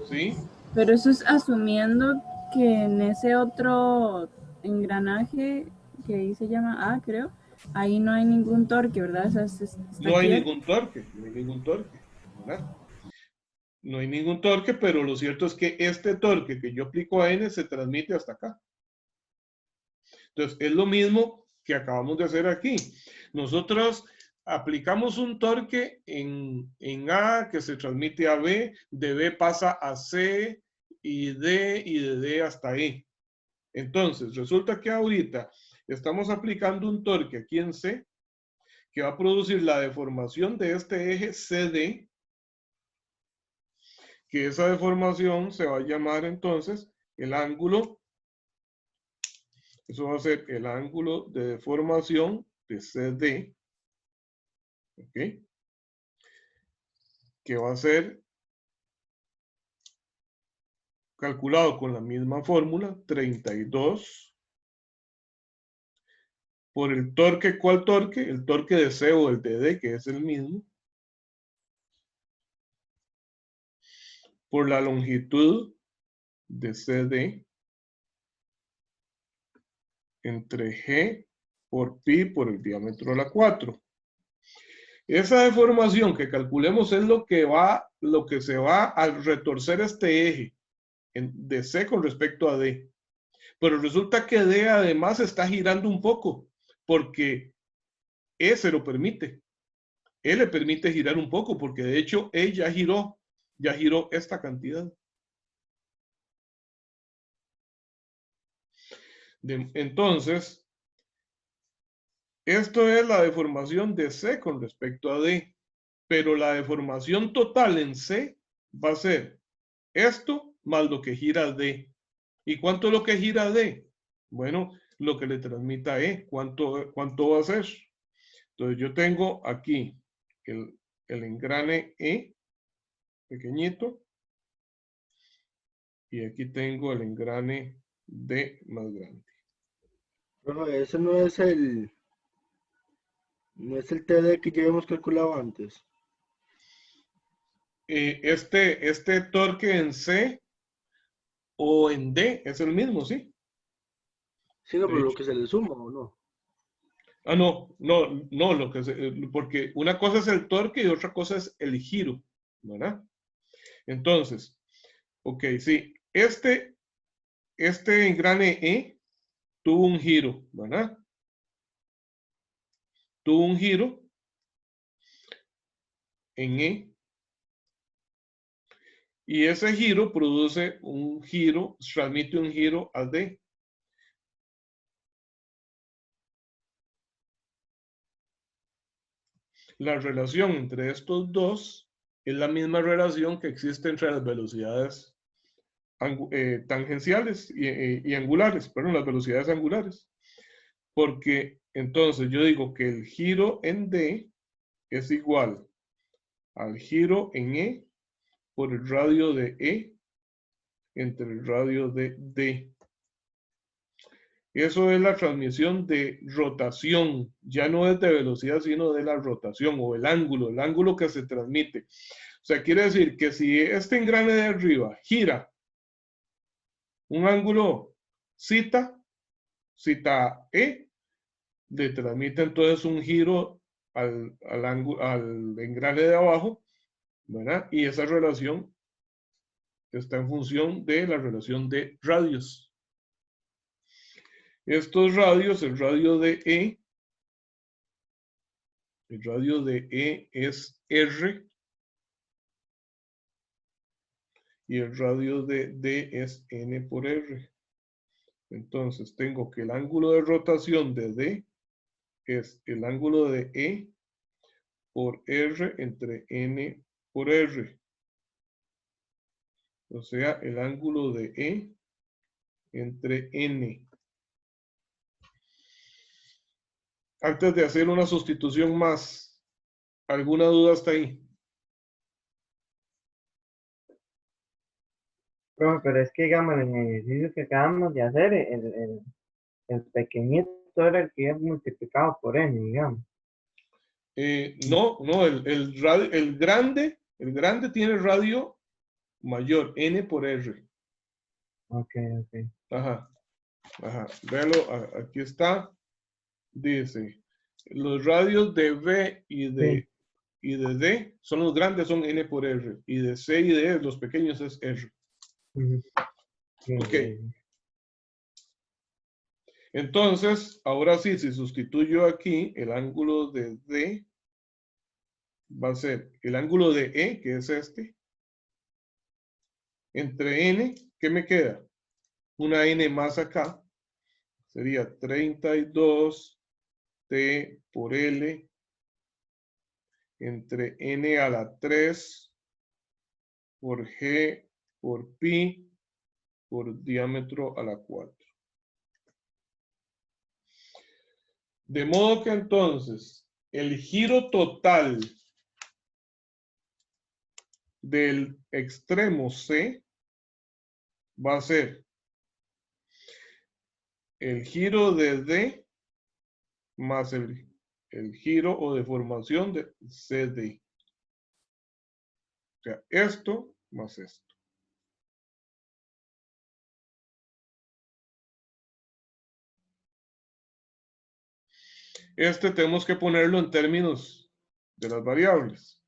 ¿Sí? pero eso es asumiendo que en ese otro engranaje que ahí se llama A, creo, ahí no hay ningún torque, ¿verdad? O sea, No hay ningún torque, ¿verdad? No hay ningún torque, pero lo cierto es que este torque que yo aplico a N se transmite hasta acá. Entonces, es lo mismo que acabamos de hacer aquí. Nosotros aplicamos un torque en A que se transmite a B, de B pasa a C y de D hasta E. Entonces, resulta que ahorita estamos aplicando un torque aquí en C que va a producir la deformación de este eje CD, que esa deformación se va a llamar entonces el ángulo, eso va a ser el ángulo de deformación de CD, ¿ok? Que va a ser calculado con la misma fórmula, 32 por el torque. ¿Cuál torque? El torque de C o el de D, que es el mismo, por la longitud de CD entre G por pi por el diámetro de la 4. Esa deformación que calculemos es lo que se va al retorcer este eje de C con respecto a D. Pero resulta que D además está girando un poco, porque E se lo permite. E le permite girar un poco, porque de hecho E ya giró esta cantidad. Entonces, esto es la deformación de C con respecto a D, pero la deformación total en C va a ser esto más lo que gira D. ¿Y cuánto es lo que gira D? Bueno, lo que le transmita E. ¿Cuánto va a ser? Entonces yo tengo aquí el engrane E pequeñito y aquí tengo el engrane D más grande. Pero ese no es el TD que ya habíamos calculado antes. Este torque en C o en D es el mismo, ¿sí? Sí, no, pero lo que se le suma o no. Ah, no, porque una cosa es el torque y otra cosa es el giro, ¿verdad? Entonces, ok, sí, este engrane E tuvo un giro, ¿verdad? Tuvo un giro en E y ese giro produce un giro, transmite un giro a D. la relación entre estos dos es la misma relación que existe entre las velocidades tangenciales y angulares, perdón, las velocidades angulares. Porque entonces yo digo que el giro en D es igual al giro en E por el radio de E entre el radio de D. Eso es la transmisión de rotación, ya no es de velocidad, sino de la rotación o el ángulo que se transmite. O sea, quiere decir que si este engrane de arriba gira un ángulo zeta E, le transmite entonces un giro al engrane de abajo, ¿verdad? Y esa relación está en función de la relación de radios. Estos radios, el radio de E es R y el radio de D es N por R. Entonces tengo que el ángulo de rotación de D es el ángulo de E por R entre N por R. O sea, el ángulo de E entre N. Antes de hacer una sustitución más, ¿alguna duda hasta ahí? Profe, pero es que, digamos, en el ejercicio que acabamos de hacer, el pequeñito era el que es multiplicado por n, digamos. No, el grande tiene radio mayor, n por r. Ok. Ajá. Véalo, aquí está. Dice, los radios de V y de D son los grandes, son n por r. Y de C y de E, los pequeños es r. Ok. Entonces, ahora sí, si sustituyo aquí, el ángulo de D va a ser el ángulo de E, que es este, entre N, ¿qué me queda? Una N más acá, sería 32 T por L entre N a la 3 por G por pi por diámetro a la 4. De modo que entonces el giro total del extremo C va a ser el giro de D más el giro o deformación de CD. O sea, esto más esto. Este tenemos que ponerlo en términos de las variables.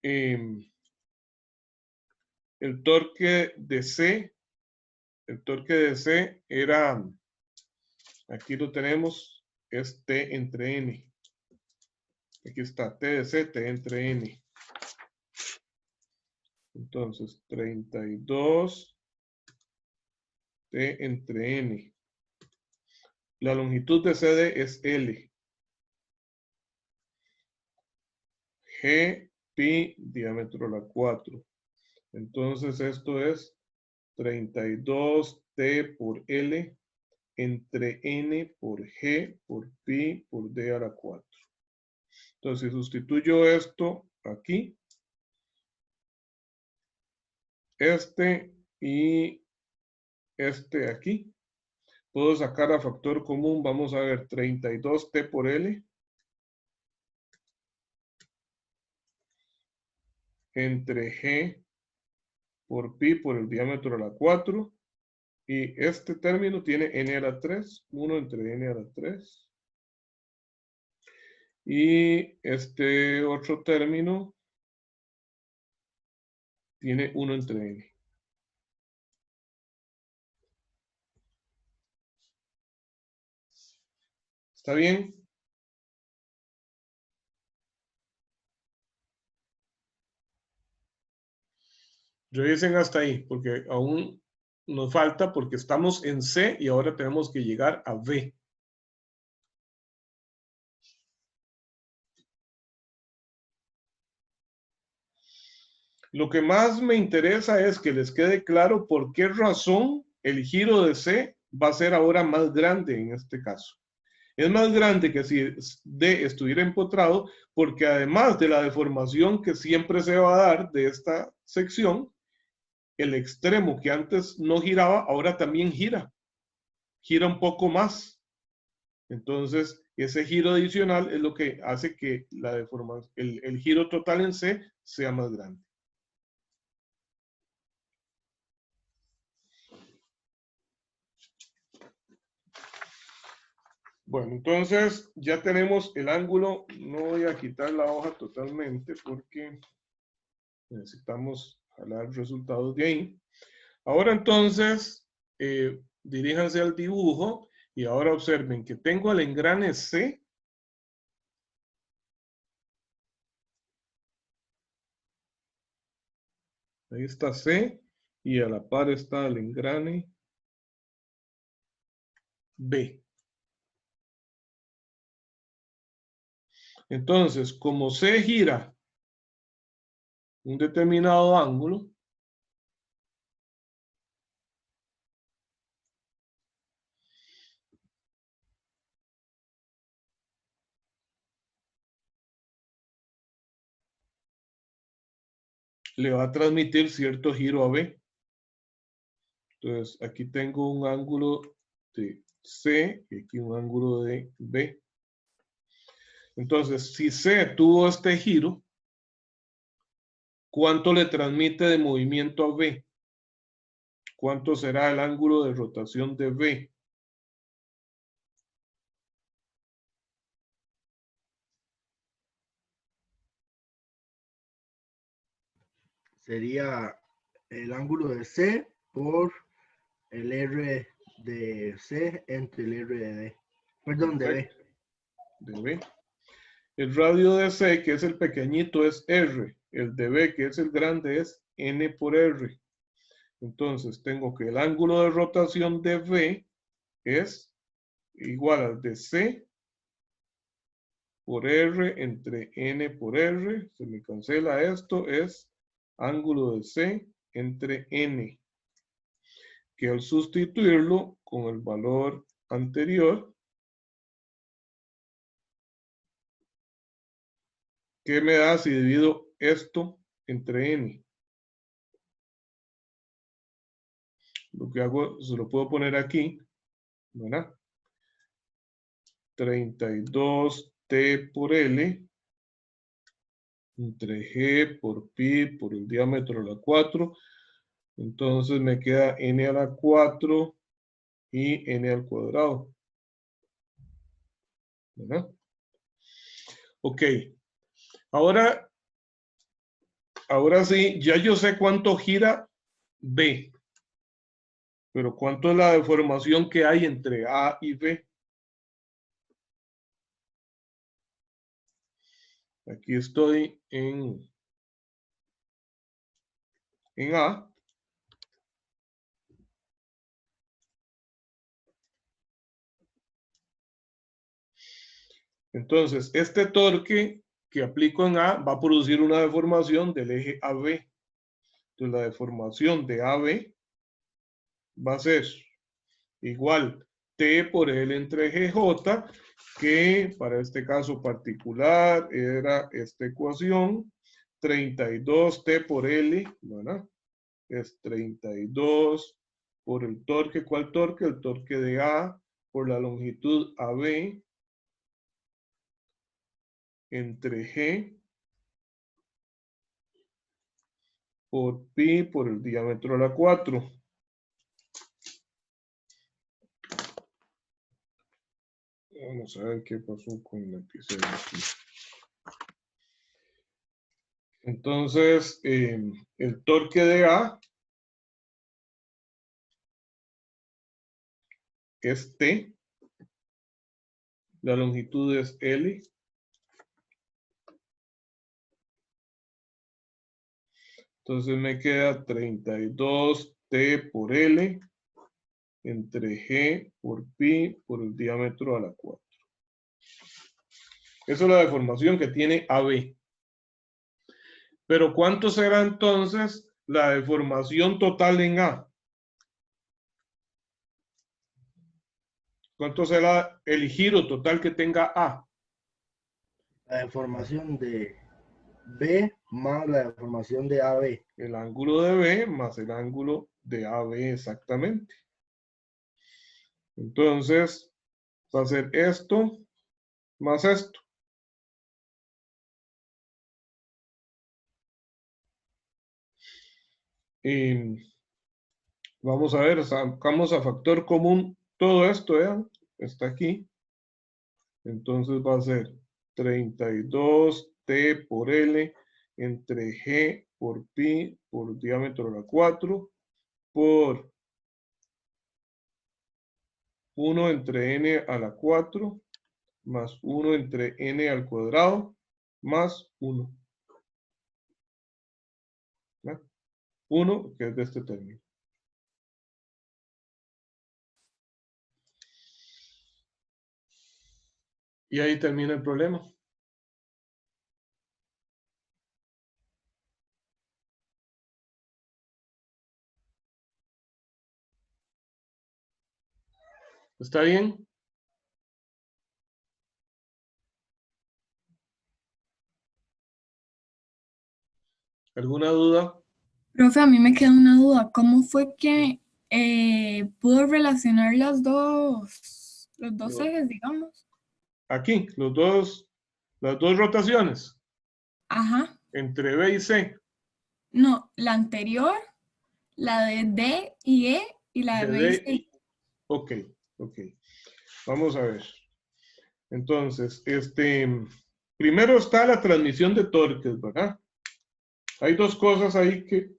El torque de C era, aquí lo tenemos, es T entre N. Aquí está T de C, T entre N. Entonces, 32 T entre N. La longitud de CD es L. G, pi, diámetro a la 4. Entonces, esto es 32 T por L entre N por G por pi por D a la 4. Entonces, si sustituyo esto aquí, este y este aquí, puedo sacar a factor común, vamos a ver, 32 T por L entre G por pi por el diámetro a la 4. Y este término tiene n a la 3, 1 entre n a la 3. Y este otro término tiene 1 entre n. ¿Está bien? Revisen hasta ahí, porque aún nos falta, porque estamos en C y ahora tenemos que llegar a V. Lo que más me interesa es que les quede claro por qué razón el giro de C va a ser ahora más grande en este caso. Es más grande que si D estuviera empotrado, porque además de la deformación que siempre se va a dar de esta sección, el extremo que antes no giraba, ahora también gira un poco más. Entonces, ese giro adicional es lo que hace que la deformación, el giro total en C sea más grande. Bueno, entonces ya tenemos el ángulo. No voy a quitar la hoja totalmente porque necesitamos jalar resultados de ahí. Ahora entonces, diríjanse al dibujo y ahora observen que tengo el engrane C. Ahí está C y a la par está el engrane B. Entonces, como C gira un determinado ángulo, le va a transmitir cierto giro a B. Entonces, aquí tengo un ángulo de C y aquí un ángulo de B. Entonces, si C tuvo este giro, ¿cuánto le transmite de movimiento a B? ¿Cuánto será el ángulo de rotación de B? Sería el ángulo de C por el R de C entre el R de D. Perdón, de B. De B. El radio de C, que es el pequeñito, es R. El de B, que es el grande, es N por R. Entonces, tengo que el ángulo de rotación de B es igual al de C por R entre N por R. Se me cancela esto, es ángulo de C entre N. Que al sustituirlo con el valor anterior, ¿qué me da si divido esto entre N? Lo que hago, se lo puedo poner aquí, ¿verdad? 32T por L entre G por pi por el diámetro a la 4. Entonces me queda N a la 4 y N al cuadrado. ¿Verdad? Ok. Ahora sí, ya yo sé cuánto gira B. Pero ¿cuánto es la deformación que hay entre A y B? Aquí estoy en A. Entonces, este torque que aplico en A va a producir una deformación del eje AB. Entonces, la deformación de AB va a ser igual T por L entre GJ, que para este caso particular era esta ecuación, 32T por L, ¿verdad? Es 32 por el torque. ¿Cuál torque? El torque de A por la longitud AB entre G por pi por el diámetro a la 4. Vamos a ver qué pasó con la lapicero aquí. Entonces, el torque de A es T, la longitud es L. Entonces me queda 32T por L entre G por pi por el diámetro a la 4. Esa es la deformación que tiene AB. Pero ¿cuánto será entonces la deformación total en A? ¿Cuánto será el giro total que tenga A? La deformación de B más la deformación de AB. El ángulo de B más el ángulo de AB, exactamente. Entonces, va a ser esto más esto. Y vamos a ver, sacamos a factor común todo esto, vean, está aquí. Entonces va a ser 32T por L entre G por pi por diámetro a la 4 por 1 entre n a la 4 más 1 entre n al cuadrado más 1. 1 que es de este término. Y ahí termina el problema. ¿Está bien? ¿Alguna duda? Profe, a mí me queda una duda. ¿Cómo fue que pudo relacionar los dos ejes, digamos? Aquí, las dos rotaciones Ajá. entre B y C. No, la anterior, la de D y E y la de De B y D C. Ok. Vamos a ver. Entonces, primero está la transmisión de torques, ¿verdad? Hay dos cosas ahí que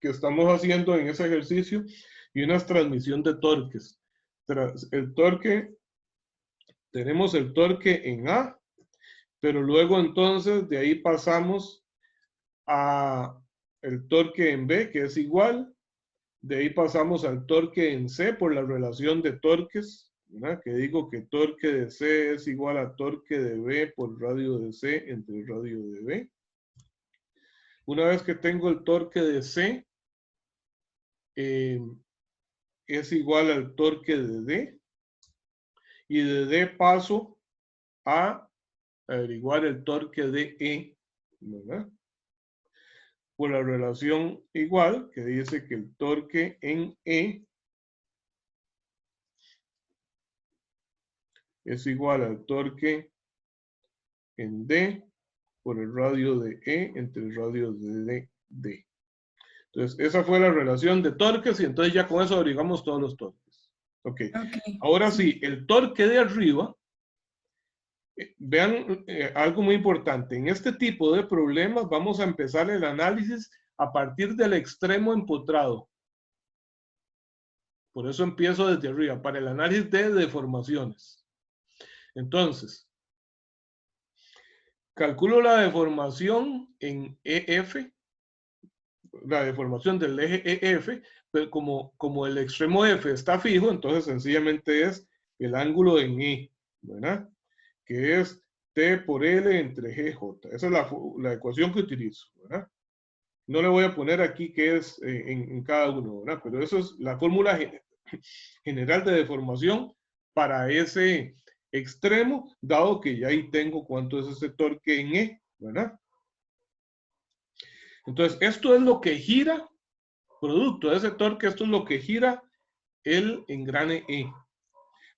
estamos haciendo en ese ejercicio y una es transmisión de torques. El torque, tenemos el torque en A, pero luego entonces de ahí pasamos a el torque en B, que es igual. De ahí pasamos al torque en C por la relación de torques, ¿verdad? Que digo que torque de C es igual a torque de B por radio de C entre radio de B. Una vez que tengo el torque de C, es igual al torque de D. Y de D paso a averiguar el torque de E, ¿verdad? Por la relación igual, que dice que el torque en E es igual al torque en D por el radio de E entre el radio de D. Entonces, esa fue la relación de torques y entonces ya con eso averiguamos todos los torques. Ok. Ahora sí, el torque de arriba, vean algo muy importante. En este tipo de problemas vamos a empezar el análisis a partir del extremo empotrado. Por eso empiezo desde arriba, para el análisis de deformaciones. Entonces, calculo la deformación en EF, la deformación del eje EF, pero como el extremo F está fijo, entonces sencillamente es el ángulo en E, ¿verdad? Que es T por L entre GJ. Esa es la ecuación que utilizo, ¿verdad? No le voy a poner aquí qué es en cada uno, ¿verdad? Pero eso es la fórmula general de deformación para ese extremo, dado que ya ahí tengo cuánto es ese torque en E, ¿verdad? Entonces, esto es lo que gira, producto de ese torque, esto es lo que gira el engrane E.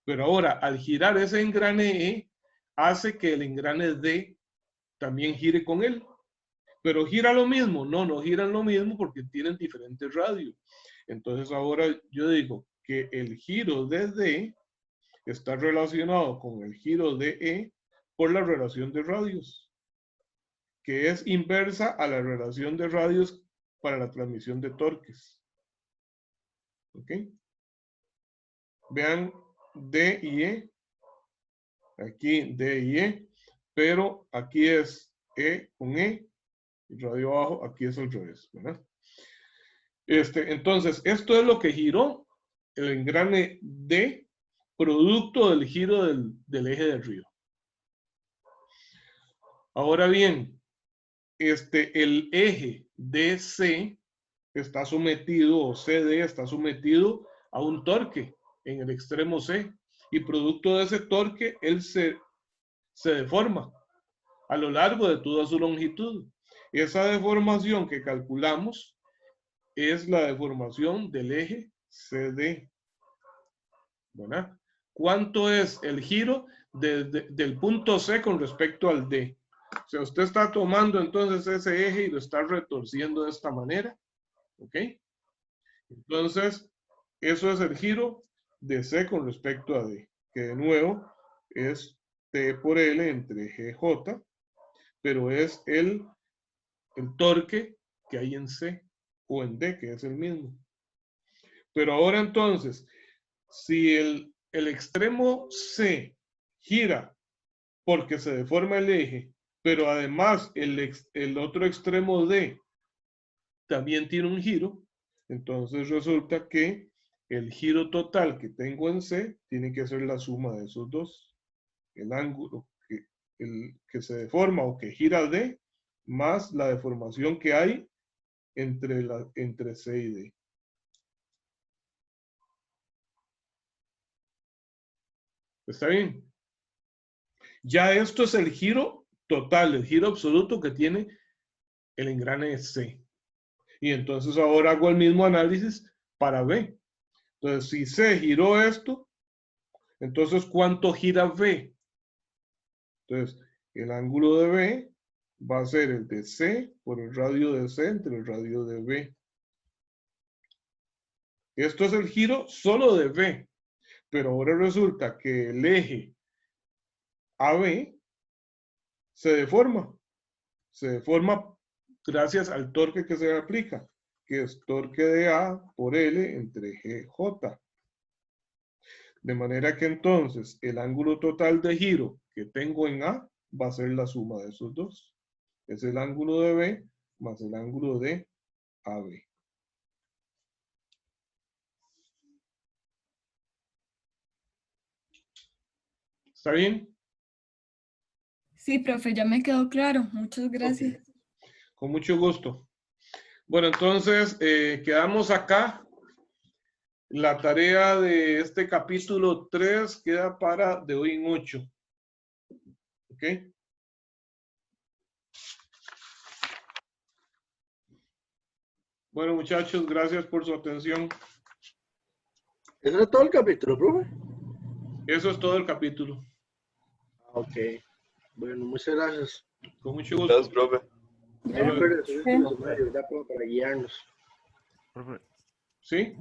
Pero ahora, al girar ese engrane E, hace que el engrane D también gire con él. Pero gira lo mismo. No giran lo mismo porque tienen diferentes radios. Entonces ahora yo digo que el giro de D está relacionado con el giro de E por la relación de radios, que es inversa a la relación de radios para la transmisión de torques. ¿Ok? Vean D y E. Aquí D y E. Pero aquí es E con E. Y radio abajo, aquí es al revés, ¿verdad? Entonces, esto es lo que giró el engrane D, producto del giro del eje de arriba. Ahora bien, el eje DC está sometido, o CD está sometido a un torque en el extremo C, y producto de ese torque, él se deforma a lo largo de toda su longitud. Esa deformación que calculamos es la deformación del eje CD. ¿Verdad? ¿Cuánto es el giro del punto C con respecto al D? O sea, usted está tomando entonces ese eje y lo está retorciendo de esta manera. ¿Ok? Entonces, eso es el giro de C con respecto a D, que de nuevo es T por L entre GJ, pero es el torque que hay en C o en D, que es el mismo. Pero ahora entonces, si el extremo C gira porque se deforma el eje, pero además el otro extremo D también tiene un giro, entonces resulta que el giro total que tengo en C tiene que ser la suma de esos dos. El ángulo que se deforma o que gira D más la deformación que hay entre C y D. ¿Está bien? Ya esto es el giro total, el giro absoluto que tiene el engrane C. Y entonces ahora hago el mismo análisis para B. Entonces, si C giró esto, entonces ¿cuánto gira B? Entonces, el ángulo de B va a ser el de C por el radio de C entre el radio de B. Esto es el giro solo de B. Pero ahora resulta que el eje AB se deforma. Se deforma gracias al torque que se aplica, que es torque de A por L entre GJ. De manera que entonces el ángulo total de giro que tengo en A va a ser la suma de esos dos. Es el ángulo de B más el ángulo de AB. ¿Está bien? Sí, profe, ya me quedó claro. Muchas gracias. Okay. Con mucho gusto. Bueno, entonces quedamos acá. La tarea de este capítulo 3 queda para de hoy en 8. ¿Ok? Bueno, muchachos, gracias por su atención. ¿Eso es todo el capítulo, profe? Eso es todo el capítulo. Ok. Bueno, muchas gracias. Con mucho gusto. Gracias, profe. Para guiarnos. Profe, ¿Sí?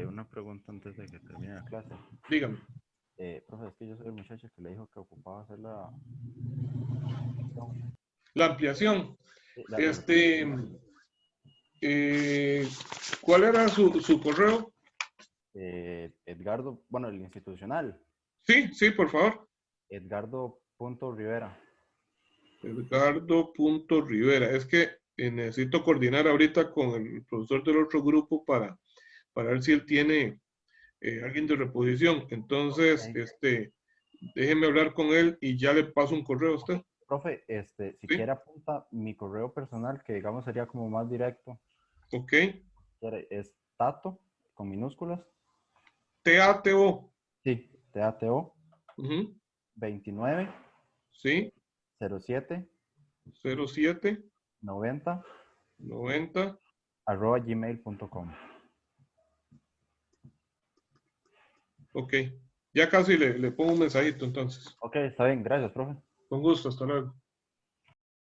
una pregunta antes de que termine la clase. Dígame. Profe, es que yo soy el muchacho que le dijo que ocupaba hacer la ampliación. Sí, ¿Cuál era su correo? Edgardo, bueno, el institucional. Sí, sí, por favor. Edgardo.rivera. Edgardo.rivera. Es que necesito coordinar ahorita con el profesor del otro grupo para ver si él tiene alguien de reposición. Entonces, déjeme hablar con él y ya le paso un correo a usted. Profe, si quiere apunta mi correo personal, que digamos sería como más directo. Ok. Es Tato, con minúsculas. T-A-T-O. Sí, T-A-T-O. 29. Sí. 07. 90. @gmail.com. Ok. Ya casi le pongo un mensajito entonces. Ok, está bien. Gracias, profe. Con gusto. Hasta luego.